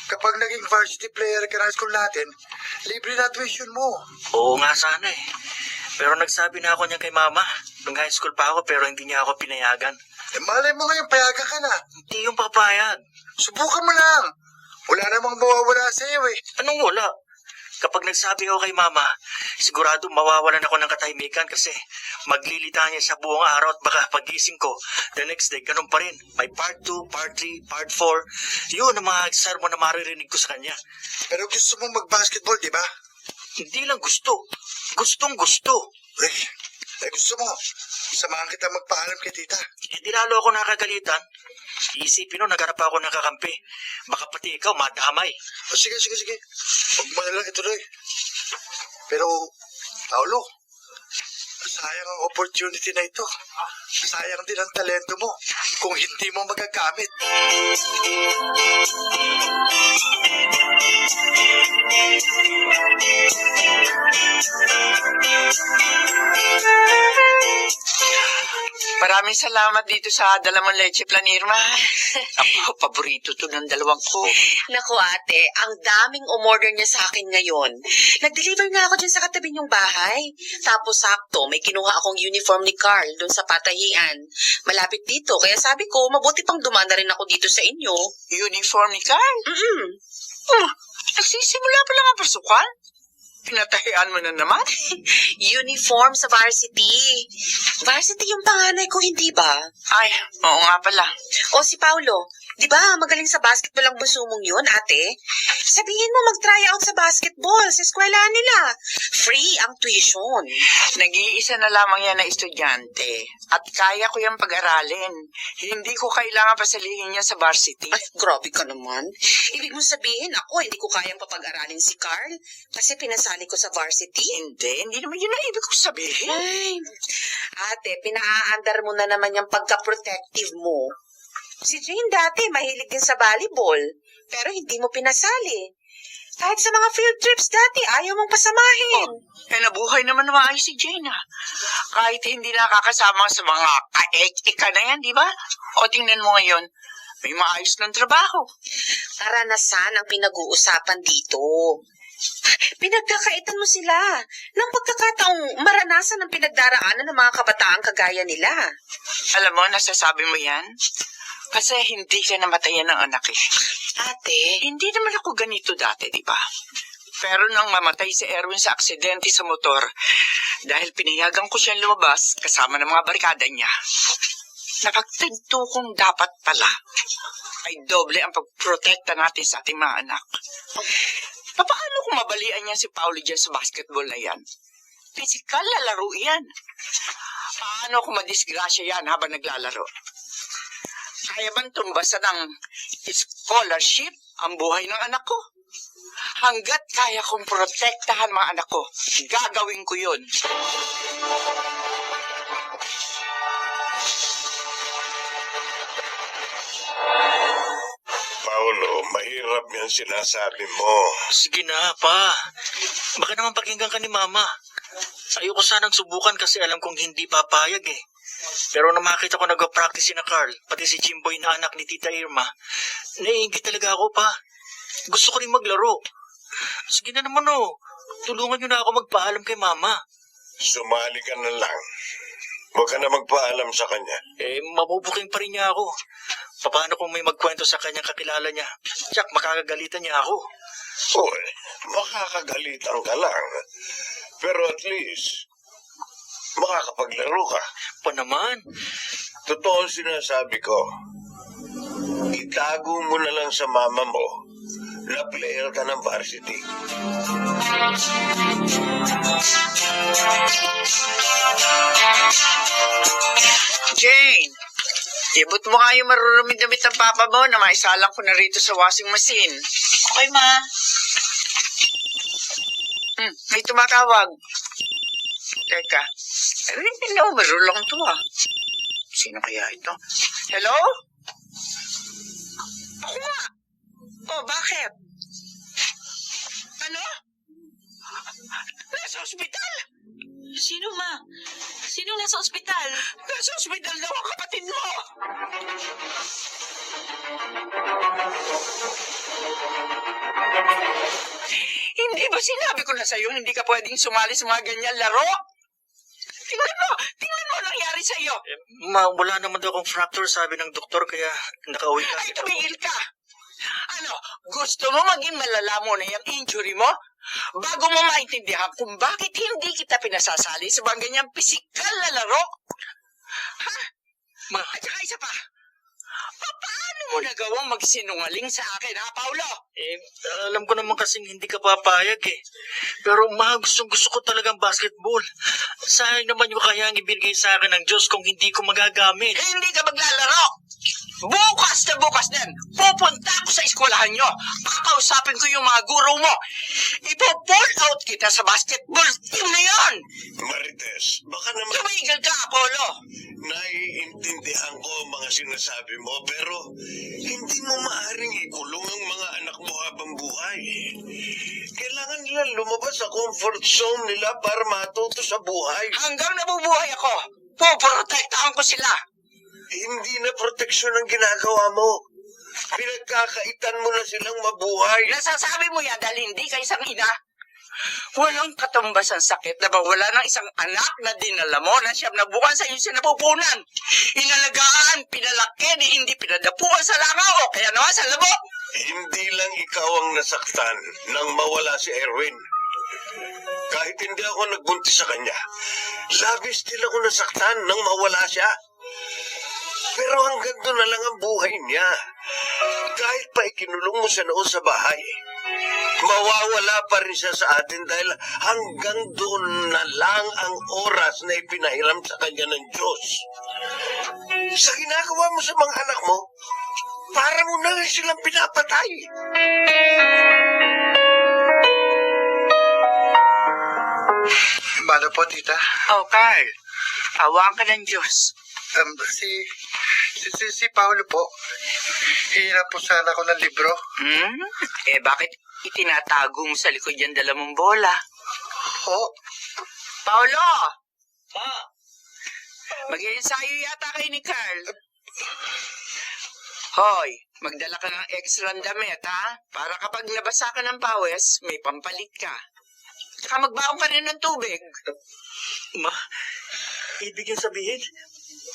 [SPEAKER 1] Kapag naging varsity player ka ng school natin, libre na tuition mo.
[SPEAKER 6] Oo nga sana eh. Pero nagsabi na ako niya kay Mama. Nung high school pa ako pero hindi niya ako pinayagan.
[SPEAKER 1] Malay mo ngayon, payaga ka na.
[SPEAKER 6] Hindi yung papayag.
[SPEAKER 1] Subukan mo lang. Wala namang mawawala sa iyo eh.
[SPEAKER 6] Anong wala? Kapag nagsabi ako kay Mama, sigurado mawawalan ako ng katahimikan kasi maglilita niya sa buong araw at baka pagising ko, the next day, ganun pa rin. May part 2, part 3, part 4. Yun ang mga sermon na maririnig ko sa kanya.
[SPEAKER 1] Pero gusto mong mag-basketball, di ba?
[SPEAKER 6] Hindi lang gusto. Gustong gusto.
[SPEAKER 1] Gusto mo. Samahan kita magpaalam kay tita.
[SPEAKER 6] Hindi lalo ako nakagalitan. Isipin nun, nagharap ako ng kakampi. Baka pati ikaw madamay.
[SPEAKER 1] Sige. Huwag mo na lang ituloy. Pero, Paolo, sayang ang opportunity na ito. Sayang din ang talento mo kung hindi mo magagamit.
[SPEAKER 11] Maraming salamat dito sa dalamang leche planirma. Ako, paborito to ng dalawang ko.
[SPEAKER 8] Naku ate, ang daming umorder niya sa akin ngayon. Nag-deliver nga ako dyan sa katabi niyong bahay. Tapos sakto, may kinuha akong uniform ni Carl doon sa patahian. Malapit dito, kaya sabi ko, mabuti pang dumana rin ako dito sa inyo.
[SPEAKER 11] Uniform ni Carl? Nagsisimula pa lang ang pasukan? Pinatahian mo na naman?
[SPEAKER 8] Uniform sa varsity. Varsity yung panganay ko, hindi ba?
[SPEAKER 11] Ay, oo nga pala.
[SPEAKER 8] O si Paulo, di ba magaling sa basketball ang buso mong yun, ate? Sabihin mo mag-try out sa basketball sa eskwela nila. Free ang tuition.
[SPEAKER 11] Nag-iisa na lamang yan na estudyante. At kaya ko yung pag-aralin. Hindi ko kailangan pasalihin niya sa varsity.
[SPEAKER 8] Ay, grabe ka naman. Ibig mo sabihin, ako hindi ko kayang papag-aralin si Carl kasi pinasali ko sa varsity?
[SPEAKER 11] Hindi naman yun ang ibig ko sabihin.
[SPEAKER 8] Ay, ate, pinaa-andar mo na naman yung pagka-protective mo. Si Jane dati mahilig din sa volleyball, pero hindi mo pinasali. Kahit sa mga field trips dati, ayaw mong pasamahin.
[SPEAKER 11] Nabuhay naman na maayos si Jane, Kahit hindi nakakasama sa mga kaek-ika na yan, di ba? O tingnan mo ngayon, May maayos ng trabaho.
[SPEAKER 8] Karanasan ang pinag-uusapan dito. Pinagkakaitan mo sila ng pagkakataong maranasan ang pinagdaraanan ng mga kabataan kagaya nila.
[SPEAKER 11] Alam mo, nasasabi mo yan? Kasi hindi ka namatayan ng anak eh.
[SPEAKER 8] Ate,
[SPEAKER 11] Hindi naman ako ganito dati, di ba? Pero nang mamatay si Erwin sa aksidente sa motor, dahil pinayagan ko siyang lumabas kasama ng mga barkada niya, napagtanto kong dapat pala ay doble ang pagprotekta natin sa ating mga anak. Paano kung mabalian niya si Paolo dyan sa basketball na yan? Physical na laro yan. Paano kung madisgrasya yan habang naglalaro? Kaya bang tumbasan ng scholarship ang buhay ng anak ko? Hanggat kaya kong protektahan mga anak ko, gagawin ko yun.
[SPEAKER 4] Paolo, mahirap yan sinasabi mo.
[SPEAKER 6] Sige na, pa. Baka naman pakinggan ka ni Mama. Ayoko sanang subukan kasi alam kong hindi papayag eh. Pero nung makita ko nag-practice si na Carl, pati si Jimboy na anak ni Tita Irma, naiingit talaga ako, pa. Gusto ko rin maglaro. Sige na naman oh. Tulungan niyo na ako magpaalam kay Mama.
[SPEAKER 4] Sumali ka na lang. Huwag ka na magpaalam sa kanya.
[SPEAKER 6] Mabubuking pa rin niya ako. Paano kung may magkwento sa kanyang kakilala niya? Jack, makakagalitan niya ako.
[SPEAKER 4] Uy, makakagalitan ka lang. Pero at least, makakapaglaro ka.
[SPEAKER 6] Pa naman.
[SPEAKER 4] Totoo ang sinasabi ko. Itago mo na lang sa mama mo na player ka ng varsity.
[SPEAKER 11] Jane, ibot mo nga yung maruruming damit ng papa mo na maisalang ko na rito sa washing machine.
[SPEAKER 8] okay ma.
[SPEAKER 11] May tumatawag. Teka, no, marulong to ah. Sino kaya ito? Hello? Ako nga. Oh, bakit? Ano? Nasa ospital?
[SPEAKER 8] Sino ma? Sino nasa ospital?
[SPEAKER 11] Nasa ospital daw ang kapatid mo! Hindi ba sinabi ko na sa'yo hindi ka pwedeng sumali sa mga ganyan laro? Tingnan mo ang nangyari sa'yo.
[SPEAKER 6] Wala naman daw akong fracture, sabi ng doktor, kaya nakauwi ka.
[SPEAKER 11] Ay, tumigil ka! Ano, gusto mo maging malala mo na yung injury mo? Bago mo maintindihan kung bakit hindi kita pinasasali sa mga ganyang pisikal na laro? Ha? At saka isa pa, paano mo nagawang magsinungaling sa akin, ha, Paulo?
[SPEAKER 6] Alam ko naman kasing hindi ka papayag eh. Pero gusto ko talagang basketball. Sayang naman yung kayang ibigay sa akin ng Diyos kung hindi ko magagamit.
[SPEAKER 11] Hindi ka maglalaro! Bukas na bukas din, pupunta ako sa eskwelahan nyo. Kakausapin ko yung mga guro mo. Ipo-pull out kita sa basketball team na yon.
[SPEAKER 4] Marites, baka naman
[SPEAKER 11] Tumigil ka, Apollo.
[SPEAKER 4] naiintindihan ko ang mga sinasabi mo, pero hindi mo maaaring ikulong ang mga anak mo habang buhay. Kailangan nila lumabas sa comfort zone nila para matuto sa buhay.
[SPEAKER 11] Hanggang nabubuhay ako, poprotektahan ko sila.
[SPEAKER 4] Hindi na proteksyon ang ginagawa mo. Pinagkakaitan mo na silang mabuhay.
[SPEAKER 11] Nasasabi mo yan dahil hindi ka isang ina. Walang katumbas ang sakit na wala ng isang anak na dinala mo na siyam na buwan sa iyong sinapupunan. Inalagaan, pinalaki, hindi pinadapuan sa langaw o kaya naman sa labo.
[SPEAKER 4] Hindi lang ikaw ang nasaktan nang mawala si Erwin. Kahit hindi ako nagbuntis sa kanya, labis din ako nasaktan nang mawala siya. Pero hanggang doon na lang ang buhay niya. Kahit pa ikinulong mo siya noon sa bahay, mawawala pa rin siya sa atin dahil hanggang doon na lang ang oras na ipinahiram sa kanya ng Diyos. Sa ginagawa mo sa mga anak mo, para mo na rin silang pinapatay.
[SPEAKER 1] Paano po, tita?
[SPEAKER 11] Oh, Carl, awang ka ng Diyos.
[SPEAKER 1] Si Paolo po, hirap po sana ako ng libro.
[SPEAKER 11] Bakit itinatago mo sa likod yung dala mong bola? Paolo! Mag-iensayo yata kayo ni Carl. Hoy, magdala ka ng extra damit, ha? Para kapag nabasa ka ng pawis, may pampalit ka. Saka magbaong ka rin ng tubig.
[SPEAKER 6] Ma, ibig yung sabihin,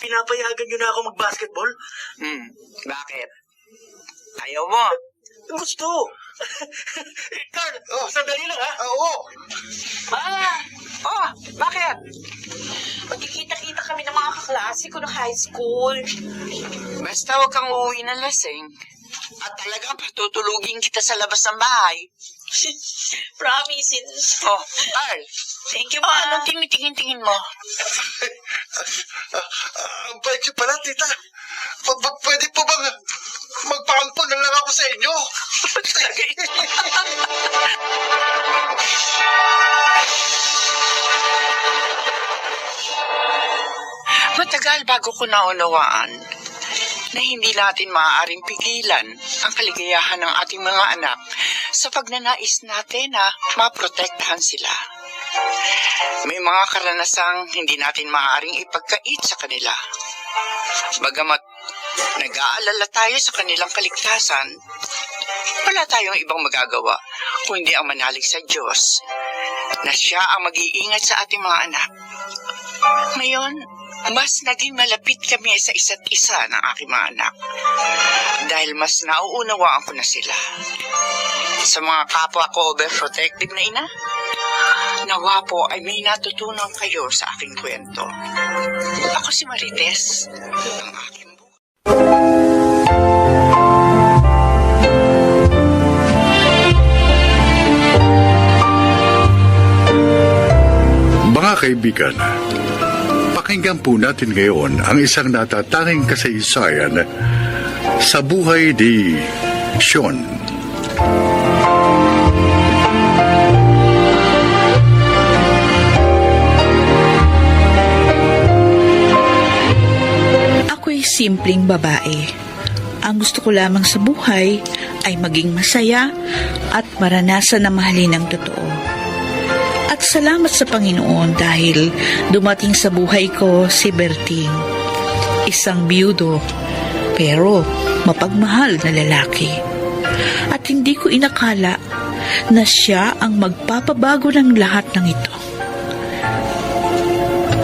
[SPEAKER 6] pinapayagan nyo na ako mag-basketball?
[SPEAKER 11] Bakit? Ayaw mo?
[SPEAKER 6] Gusto! Carl, sandali lang ha? Oo!
[SPEAKER 11] Bakit?
[SPEAKER 8] Magkikita-kita kami ng mga kaklase ko ng high school.
[SPEAKER 11] Basta huwag kang uuwi ng lasing. At talagang patutulugin kita sa labas ng bahay.
[SPEAKER 8] Promises.
[SPEAKER 11] Carl.
[SPEAKER 8] Thank you,
[SPEAKER 11] Anong tinitingin-tingin mo?
[SPEAKER 1] Ang bait niyo pala, tita. Pwede po bang magpaampon na lang ako sa inyo?
[SPEAKER 11] Matagal bago ko naunawaan na hindi natin maaaring pigilan ang kaligayahan ng ating mga anak sa pagnanais natin na maprotektahan sila. May mga karanasang hindi natin maaaring ipagkait sa kanila. Bagamat nag-aalala tayo sa kanilang kaligtasan, wala tayong ibang magagawa kundi ang manalig sa Diyos na Siya ang mag-iingat sa ating mga anak. Ngayon, mas naging malapit kami sa isa't isa ng aking mga anak dahil mas nauunawaan ko na sila. Sa mga kapwa ko overprotective na ina, nawa po ay may natutunan kayo sa aking kwento. Ako si Marites, ang aking
[SPEAKER 1] Mga kaibigan, pakinggan po natin ngayon ang isang natatanging kasaysayan sa buhay ni Sean.
[SPEAKER 3] Ako'y simpleng babae. Ang gusto ko lamang sa buhay ay maging masaya at maranasan na mahalin ng totoo. At salamat sa Panginoon dahil dumating sa buhay ko si Berting. Isang biyudo pero mapagmahal na lalaki. At hindi ko inakala na siya ang magpapabago ng lahat ng ito.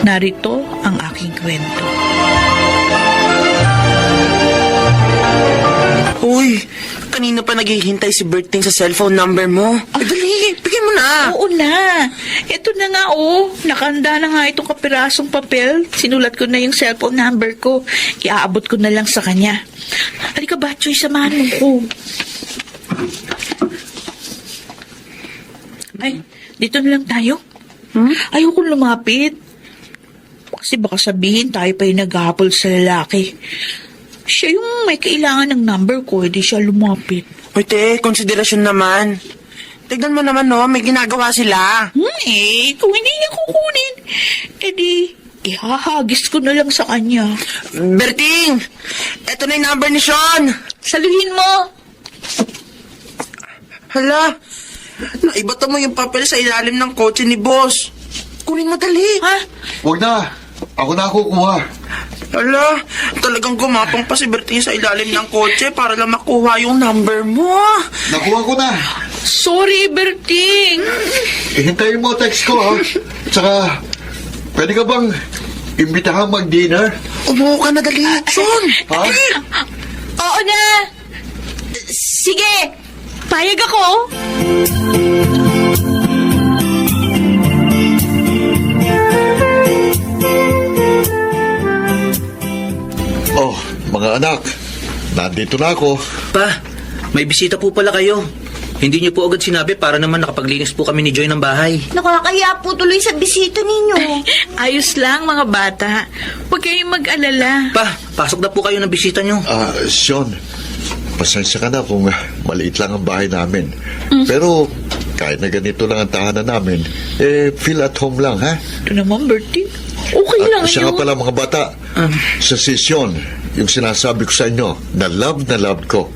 [SPEAKER 3] Narito ang aking kwento.
[SPEAKER 6] Uy, kanina pa naghihintay si Berting sa cellphone number mo. Ay, dali, bigyan mo na.
[SPEAKER 3] Oo na. Ito na nga Nakanda na nga itong kapirasong papel. Sinulat ko na yung cellphone number ko. Iaabot ko na lang sa kanya. Halika ba, Choy, samahan mo ko. Ay, dito na lang tayo. Ayoko lumapit. Kasi baka sabihin tayo pa yung naghahabol sa lalaki. Siya yung may kailangan ng number ko, hindi siya lumapit.
[SPEAKER 6] Uy, te, konsiderasyon naman. Tignan mo naman, no, may ginagawa sila.
[SPEAKER 3] Kung hindi niya kukunin, edi, ihahagis ko na lang sa kanya.
[SPEAKER 6] Berting! Eto na yung number ni Sean!
[SPEAKER 3] Saluhin mo!
[SPEAKER 6] Hala, naibata mo yung papel sa ilalim ng kotse ni boss. Kunin mo dali.
[SPEAKER 3] Ha?
[SPEAKER 1] Huwag na. Ako na kukuha.
[SPEAKER 6] Hala, talagang gumapang pa si Berting sa ilalim ng kotse para lang makuha yung number mo.
[SPEAKER 1] Nakuha ko na.
[SPEAKER 3] Sorry, Berting.
[SPEAKER 1] Ihintayin mo text ko, ha? Tsaka, pwede ka bang imbitahan mag-dinner?
[SPEAKER 6] Umuha ka na dali, Sean.
[SPEAKER 1] Ha?
[SPEAKER 3] Oo na. Sige, payag ako.
[SPEAKER 1] Oh, mga anak, nandito na ako.
[SPEAKER 7] Pa, may bisita po pala kayo. Hindi niyo po agad sinabi para naman nakapaglinis po kami ni Joy ng bahay.
[SPEAKER 2] Nakakaya po tuloy sa bisita ninyo.
[SPEAKER 3] Ayos lang, mga bata. Huwag kayong mag-alala.
[SPEAKER 7] Pa, pasok na po kayo ng bisita niyo.
[SPEAKER 1] Sean, pasensya ka na kung maliit lang ang bahay namin. Pero, kahit na ganito lang ang tahanan namin, feel at home lang, ha?
[SPEAKER 3] Ito naman, Bertie. Okay lang
[SPEAKER 1] Siya nga
[SPEAKER 3] yun.
[SPEAKER 1] pala, mga bata, sa sesyon, yung sinasabi ko sa inyo, na love ko.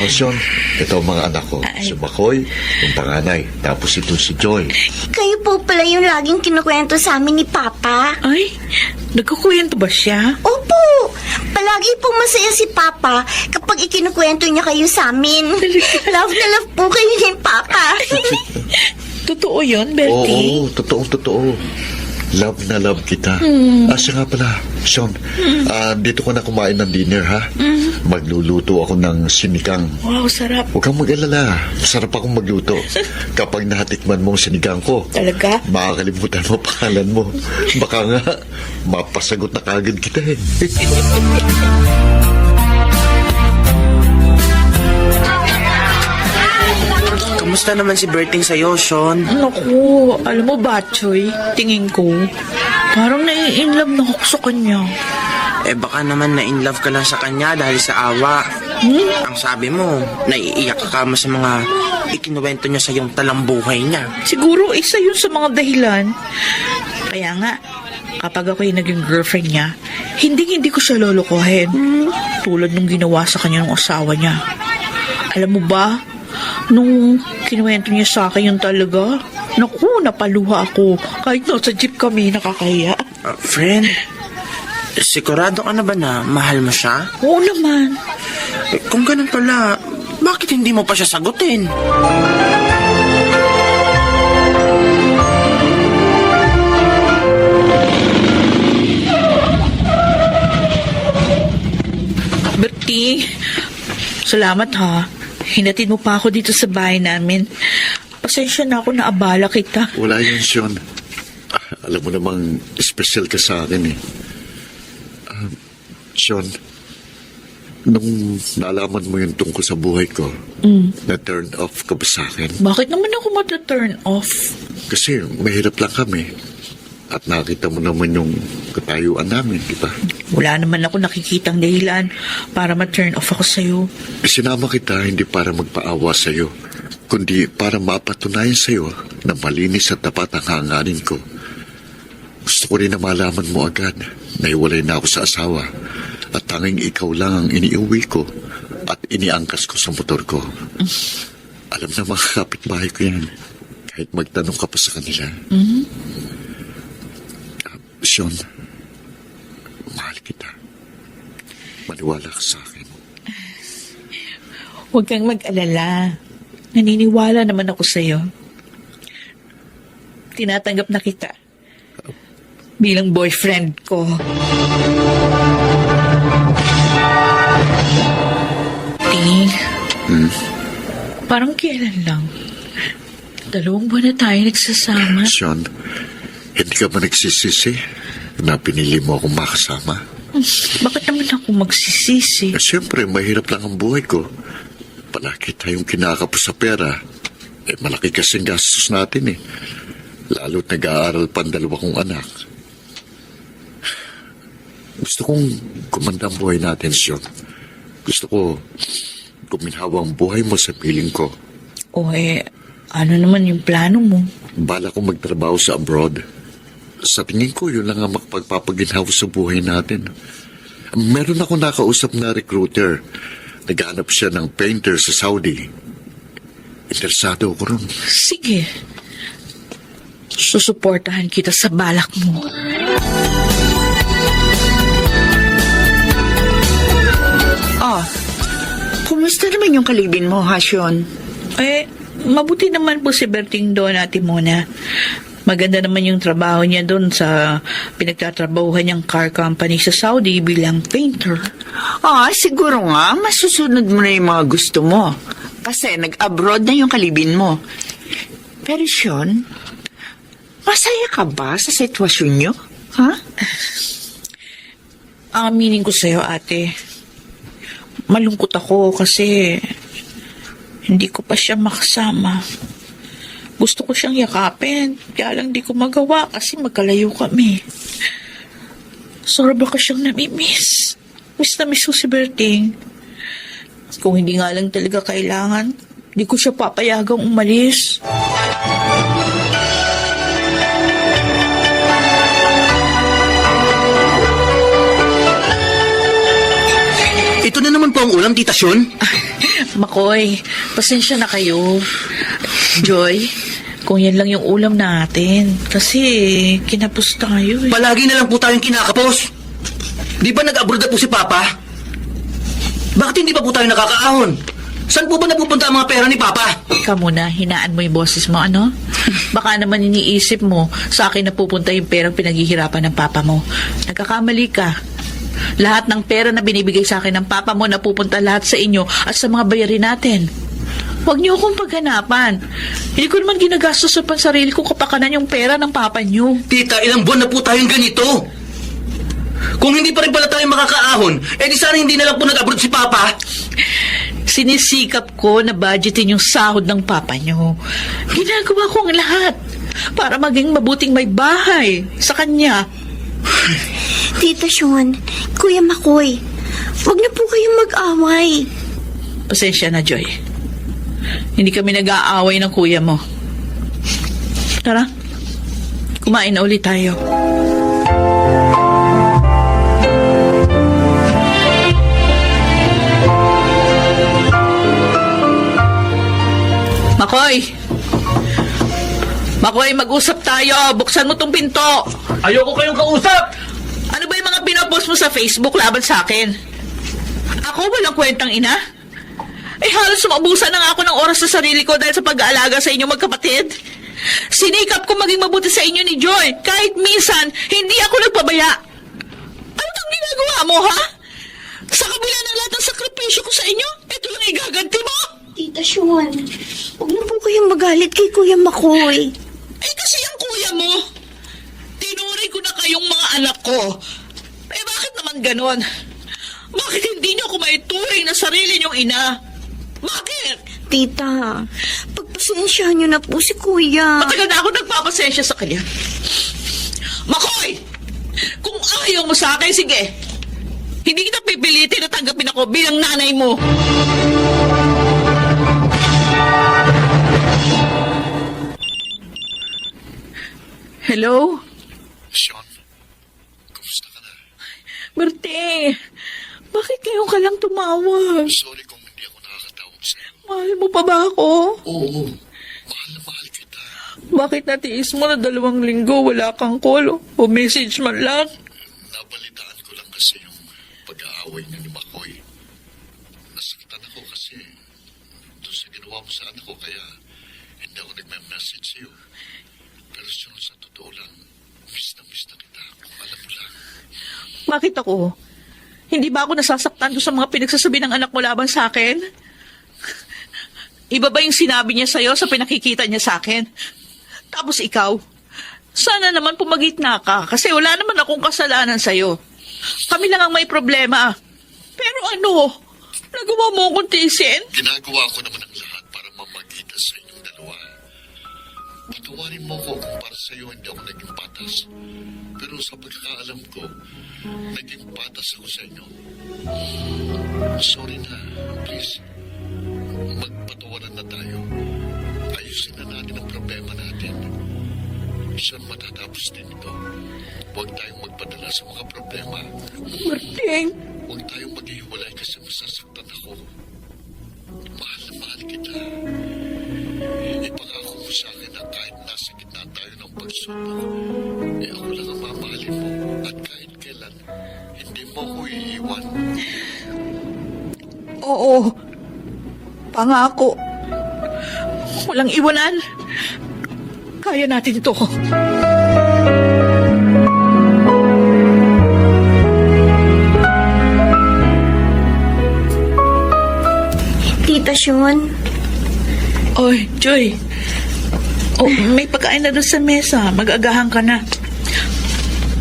[SPEAKER 1] Sean, ito ang mga anak ko. Si Makoy, yung panganay. Tapos ito si Joy.
[SPEAKER 2] Kayo po pala yung laging kinukwento sa amin ni Papa.
[SPEAKER 3] Ay, nagkukwento ba siya?
[SPEAKER 2] Opo, Palagi pong masaya si Papa kapag ikinukwento niya kayo sa amin. Love na love po kayo ni Papa.
[SPEAKER 3] Totoo yun, Bertie?
[SPEAKER 1] Oo, totoo. Love na love kita. Siya nga pala, Sean, dito ko na kumain ng dinner, ha? Magluluto ako ng sinigang.
[SPEAKER 3] Wow, sarap.
[SPEAKER 1] Huwag kang mag-alala. Masarap akong magluto. Kapag nahatikman mo ang sinigang ko,
[SPEAKER 3] Talaga?
[SPEAKER 1] makakalimutan mo pangalan mo. Baka nga, mapasagot na kagad kita eh.
[SPEAKER 6] Kamusta naman si Berting sa'yo, Sean?
[SPEAKER 3] Naku, alam mo ba, Choy, tingin ko, parang nai-inlove na ako sa kanya.
[SPEAKER 6] Baka naman na-inlove ka lang sa kanya dahil sa awa. Ang sabi mo, naiiyak ka mo sa mga ikinuwento niya sa iyong talambuhay niya.
[SPEAKER 3] Siguro isa yun sa mga dahilan. Kaya nga, kapag ako'y naging girlfriend niya, hindi ko siya lolokohin. Tulad nung ginawa sa kanya ng asawa niya. Alam mo ba, nung kinuwento niya sa akin yung talaga, naku, napaluha ako. Kahit nasa jeep kami, nakakahiya.
[SPEAKER 6] Friend, sigurado ka na ba na mahal mo siya?
[SPEAKER 3] Oo naman.
[SPEAKER 6] Kung ganun pala, bakit hindi mo pa siya sagutin?
[SPEAKER 3] Bertie, salamat ha. Hinatid mo pa ako dito sa bahay namin. Pasensya na ako na abala kita.
[SPEAKER 1] Wala yun, Sean. Alam mo namang special ka sa akin eh. Sean, nung nalaman mo yung tungkol sa buhay ko, na-turn off ka ba sa akin?
[SPEAKER 3] Bakit naman ako mata-turn off?
[SPEAKER 1] Kasi mahirap lang kami. At nakita mo naman yung katayuan namin, di ba?
[SPEAKER 3] Wala naman ako nakikitang dahilan para ma-turn off ako sa'yo.
[SPEAKER 1] Sinama kita hindi para magpaawa sa'yo, kundi para mapatunayan sa'yo na malinis at tapat ang hangarin ko. Gusto ko rin na malaman mo agad na iwalay na ako sa asawa at tanging ikaw lang ang iniuwi ko at iniangkas ko sa motor ko. Alam na mga kapitbahay ko yan, kahit magtanong ka pa sa kanila. Sean, mahal kita. Maniwala ka sa akin.
[SPEAKER 3] Huwag kang mag-alala. Naniniwala naman ako sa'yo. Tinatanggap na kita bilang boyfriend ko. Ting, parang kailan lang. 2 buwan na tayo nagsasama.
[SPEAKER 1] Sean, hindi ka ba nagsisisi na pinili mo akong makasama?
[SPEAKER 3] Bakit naman ako magsisisi?
[SPEAKER 1] Siyempre, mahirap lang ang buhay ko. Palagi tayong kinakapos sa pera. Malaki kasing gastos natin eh. Lalo't nag-aaral pa ang 2 kong anak. Gusto kong kumanda ang buhay natin, Sean. Gusto ko guminhawa ang buhay mo sa piling ko.
[SPEAKER 3] Ano naman yung plano mo?
[SPEAKER 1] Bala kong magtrabaho sa abroad. Sa tingin ko, yun lang ang makapagpapaginhawa sa buhay natin. Meron ako nakausap na recruiter. Naghanap siya ng painter sa Saudi. Interesado ako ron.
[SPEAKER 3] Sige. Susuportahan kita sa balak mo.
[SPEAKER 11] Kumusta naman yung kalibin mo, Hasyon?
[SPEAKER 3] Mabuti naman po si Berting doon, Ate Mona. Maganda naman yung trabaho niya doon sa pinagtatrabahuhan niyang car company sa Saudi bilang painter.
[SPEAKER 11] Siguro nga, masusunod mo na yung mga gusto mo. Kasi nag-abroad na yung kalibin mo. Pero Sean, masaya ka ba sa sitwasyon niyo? Ha?
[SPEAKER 3] Aminin ko sa'yo, ate. Malungkot ako kasi hindi ko pa siya makasama. Gusto ko siyang yakapin, kaya lang di ko magawa kasi magkalayo kami. Sobra ko siyang namimiss. Miss na miss ko si Berting. Kung hindi nga lang talaga kailangan, di ko siya papayagang umalis.
[SPEAKER 7] Ito na naman po ang ulam, Tita Sean.
[SPEAKER 3] Makoy, pasensya na kayo. Joy, kung yan lang yung ulam natin. Kasi kinapos tayo eh.
[SPEAKER 7] Palagi na lang po tayong kinakapos. Di ba nag-abroad na po si Papa? Bakit hindi pa po tayo nakakaahon? Saan po ba napupunta ang mga pera ni Papa?
[SPEAKER 3] Ikaw muna, hinaan mo yung boses mo, ano? Baka naman iniisip mo, sa akin napupunta yung perang pinaghihirapan ng papa mo. Nagkakamali ka. Lahat ng pera na binibigay sa akin ng papa mo napupunta lahat sa inyo at sa mga bayarin natin. Huwag niyo akong paghanapan. Hindi ko naman ginagastos sa pansarili ko kapakanan yung pera ng papa niyo.
[SPEAKER 7] Tita, ilang buwan na po tayong ganito. Kung hindi pa rin pala tayo makakaahon, di sana hindi na lang po nag-abroad si Papa.
[SPEAKER 3] Sinisikap ko na budgetin yung sahod ng papa niyo. Ginagawa ko ang lahat para maging mabuting may bahay sa kanya.
[SPEAKER 2] Tita Sean, Kuya Makoy, wag na po kayong mag-away.
[SPEAKER 3] Pasensya na, Joy. Hindi kami nag-aaway ng kuya mo. Tara, kumain na ulit tayo. Makoy! Makoy, mag-usap tayo. Buksan mo tong pinto.
[SPEAKER 7] Ayoko kayong kausap!
[SPEAKER 3] Ano ba yung mga pinapost mo sa Facebook laban sa akin? Ako walang kwentang ina? Halos sumabusan na nga ako ng oras sa sarili ko dahil sa pag-aalaga sa inyo magkapatid. Sinikap ko maging mabuti sa inyo ni Joy. Kahit minsan, hindi ako nagpabaya. Ano itong ginagawa mo, ha? Sa kabila ng lahat ng sakripisyo ko sa inyo, ito lang igaganti mo?
[SPEAKER 2] Tita Sean, wag na po kayong magalit kay Kuya Makoy.
[SPEAKER 3] Kasi ang kuya mo, tinuri ko na kayong mga anak ko. Bakit naman ganon? Bakit hindi niyo ako maituring na sarili niyong ina? Bakit?
[SPEAKER 2] Tita, pagpasensyahan niyo na po si Kuya.
[SPEAKER 3] Matagal na ako nagpapasensya sa kanya. Makoy! Kung ayaw mo sa akin, sige. Hindi kita pipilitin na tanggapin ako bilang nanay mo. Hello?
[SPEAKER 1] Sean, kumusta ka na?
[SPEAKER 3] Bertie, bakit ngayon ka lang tumawag?
[SPEAKER 1] Sorry kung hindi ako nakakatawag sa'yo.
[SPEAKER 3] Mahal mo pa ba ako?
[SPEAKER 1] Oo, mahal na mahal kita.
[SPEAKER 3] Bakit natiis mo na 2 linggo wala kang call o message man lang?
[SPEAKER 1] Nabalitaan ko lang kasi yung pag-aaway niya ni Makoy. Nasakitan ako kasi doon sa ginawa mo sa anak ko kaya hindi ako nagme-message sa'yo. Pero sa totoo lang, miss na kita. Kung alam mo lang.
[SPEAKER 3] Bakit ako? Hindi ba ako nasasaktan doon sa mga pinagsasabi ng anak mo laban sa akin? Iba ba yung sinabi niya sa'yo sa pinakikita niya sa akin? Tapos ikaw, sana naman pumagitna ka kasi wala naman akong kasalanan sa'yo. Kami lang ang may problema. Pero ano? Nagawa mo akong tiisin?
[SPEAKER 1] Ginagawa ko naman ang lahat para mamagita sa inyong dalawa. Patawarin mo ko kung para sa iyo hindi ako naging patas. Pero sa pagkakaalam ko, naging patas ako sa inyo. Sorry na, please. Magpatawaran na tayo. Ayusin na natin ang problema natin. Saan matatapos din ito? Huwag tayong magpadala sa mga problema.
[SPEAKER 3] Marting!
[SPEAKER 1] Huwag tayong maghihiwalay kasi masasaktan ako. Mahal na mahal kita. Ipangako mo sa akin na kahit nasa gitna tayo ng pagsubok, ako lang ang mamahalin mo at kahit kailan, hindi mo ako iiwan.
[SPEAKER 3] Oo. Pangako. Walang iwanan. Kaya natin ito.
[SPEAKER 2] Tita Sean,
[SPEAKER 3] Oy, Joy. Oh, may pagkain na doon sa mesa. Mag-agahan ka na.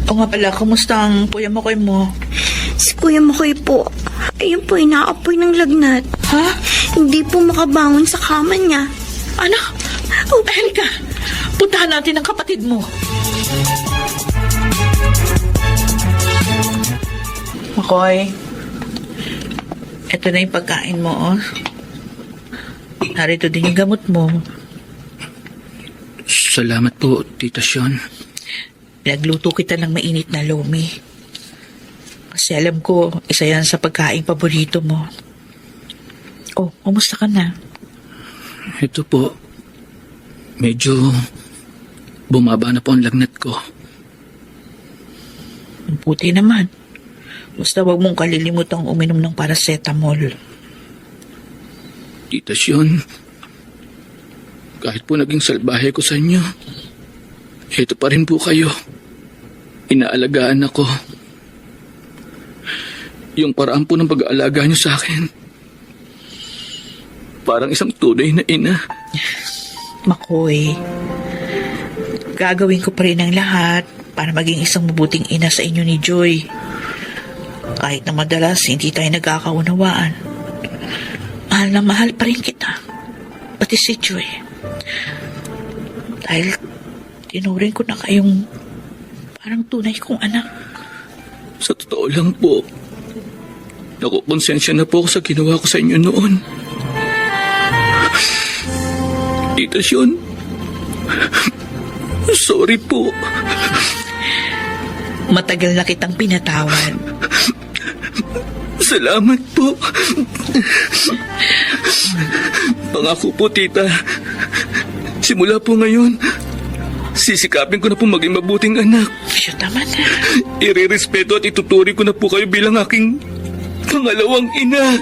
[SPEAKER 3] O nga pala, kumusta ang kuya mo mo?
[SPEAKER 2] si Kuya Makoy po, ayun po, inaapoy ng lagnat.
[SPEAKER 3] Ha?
[SPEAKER 2] Hindi po makabangon sa kama niya.
[SPEAKER 3] Ano? Oh, halika. Puntahan natin ang kapatid mo. Makoy, eto na yung pagkain mo, oh. Narito din yung gamot mo.
[SPEAKER 7] Salamat po, Tita Sean.
[SPEAKER 3] Nagluto kita ng mainit na lomi. Kasi alam ko, isa yan sa pagkain paborito mo. Oh, kumusta ka na?
[SPEAKER 7] Ito po, medyo bumaba na po ang lagnat ko.
[SPEAKER 3] Ang puti naman. Basta huwag mong kalilimutang uminom ng paracetamol.
[SPEAKER 7] Tita Sion, kahit po naging salbahe ko sa inyo, ito pa rin po kayo. Inaalagaan ako. Yung paraan po ng pag-aalaga niyo sa akin, parang isang tunay na ina.
[SPEAKER 3] Makoy, gagawin ko pa rin ang lahat para maging isang mabuting ina sa inyo ni Joy. Kahit na madalas hindi tayo nagkakaunawaan, mahal na mahal pa rin kita. Pati si Joy. Dahil tinuring ko na kayong parang tunay kong anak.
[SPEAKER 7] Sa totoo lang po, nakukonsensya na po ako sa ginawa ko sa inyo noon. Tita Sion, sorry po.
[SPEAKER 3] Matagal na kitang pinatawad.
[SPEAKER 7] Salamat po. Pangako po, tita. Simula po ngayon, sisikapin ko na po maging mabuting anak.
[SPEAKER 3] Siya tama na.
[SPEAKER 7] Irerespeto at ituturing ko na po kayo bilang aking pangalawang ina.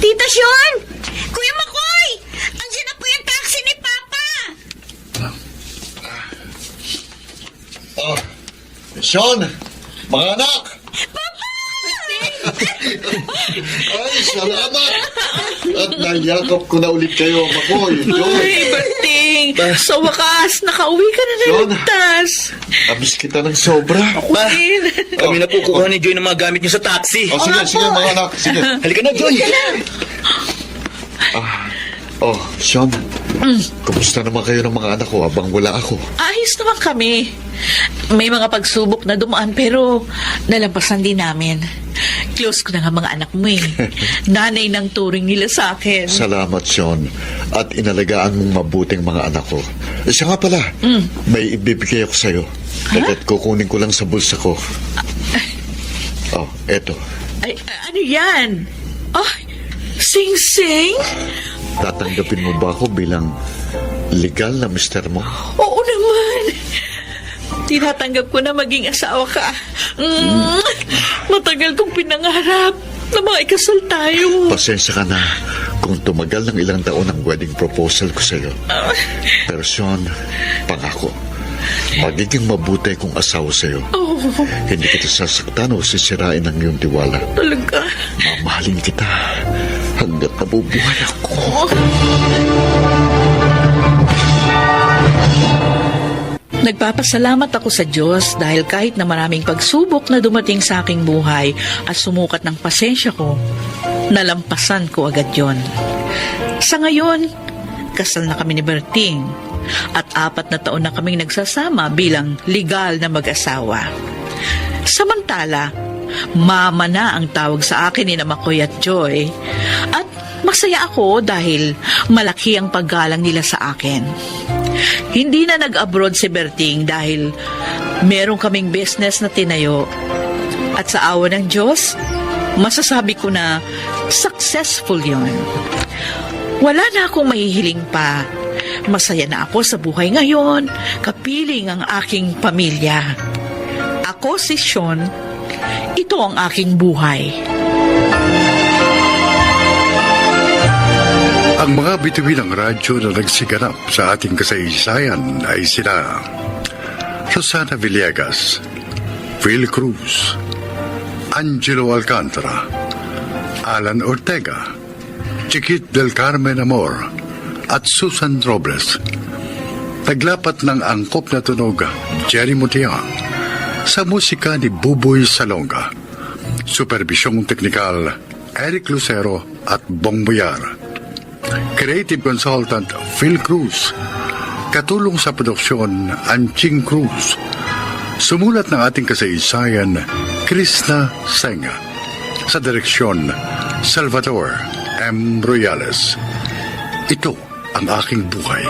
[SPEAKER 2] Tita Sean! Kuya Makoy! Andiyan na po yung taxi ni Papa!
[SPEAKER 1] Oh, Sean, mga anak! Ay, salamat! At nayakap ko na ulit kayo, Makoy, Joy.
[SPEAKER 3] Ay, Berting! Sa wakas, nakauwi ka na ng
[SPEAKER 1] Sean.
[SPEAKER 3] ligtas.
[SPEAKER 1] Amis kita ng sobra.
[SPEAKER 7] Pa,
[SPEAKER 3] Din.
[SPEAKER 7] kami na po kukuha ni Joy ng mga gamit niyo sa taxi.
[SPEAKER 1] Oh, sige, mga anak, sige.
[SPEAKER 7] Halika na, Joy.
[SPEAKER 1] Oh, Sean, kumusta naman kayo ng mga anak ko habang wala ako?
[SPEAKER 3] Ayos naman kami. May mga pagsubok na dumaan pero nalampasan din namin. Close ko na nga mga anak mo eh. Nanay ng turing nila sa akin.
[SPEAKER 1] Salamat, Sean. At inalagaan mong mabuting mga anak ko. Siya nga pala, may ibibigay ako sa'yo. At kukunin ko lang sa bulsa ko. Oh, eto.
[SPEAKER 3] Ay, ano yan? Ay, sing-sing?
[SPEAKER 1] Tatanggapin mo ba ako bilang legal na mister mo?
[SPEAKER 3] Oo naman. Tinatanggap ko na maging asawa ka. Matagal kong pinangarap na makikasal tayo.
[SPEAKER 1] Pasensya ka na kung tumagal ng ilang taon ang wedding proposal ko sa'yo. Pero Sean, pangako, magiging mabuti kong asawa sa'yo.
[SPEAKER 3] Oh,
[SPEAKER 1] Hindi kita sasaktan o sisirain ang iyong tiwala.
[SPEAKER 3] talaga.
[SPEAKER 1] Mamahalin kita hanggat nabubuhay ako.
[SPEAKER 3] Nagpapasalamat ako sa Diyos dahil kahit na maraming pagsubok na dumating sa aking buhay at sumukat ng pasensya ko, nalampasan ko agad yon. Sa ngayon, kasal na kami ni Berting at 4 na taon na kaming nagsasama bilang legal na mag-asawa. Samantala, mama na ang tawag sa akin ni Makoy at Joy at masaya ako dahil malaki ang paggalang nila sa akin. Hindi na nag-abroad si Berting dahil meron kaming business na tinayo. At sa awa ng Diyos, masasabi ko na successful yon. Wala na akong mahihiling pa. Masaya na ako sa buhay ngayon, kapiling ang aking pamilya. Ako si Sean, ito ang aking buhay.
[SPEAKER 1] Ang mga bituin ng radyo na nagsiganap sa ating kasaysayan ay sila Rosana Villegas, Phil Cruz, Angelo Alcantara, Alan Ortega, Chiquit del Carmen Amor, at Susan Robles. Naglapat ng angkop na tunog Jerry Mutiang sa musika ni Buboy Salonga. Supervisyong teknikal Eric Lucero at Bong Boyar. Creative Consultant Phil Cruz. Katulong sa produksyon Anching Cruz. Sumulat ng ating kasaysayan Krishna Senga. Sa direksyon Salvador M. Royales. Ito ang aking buhay.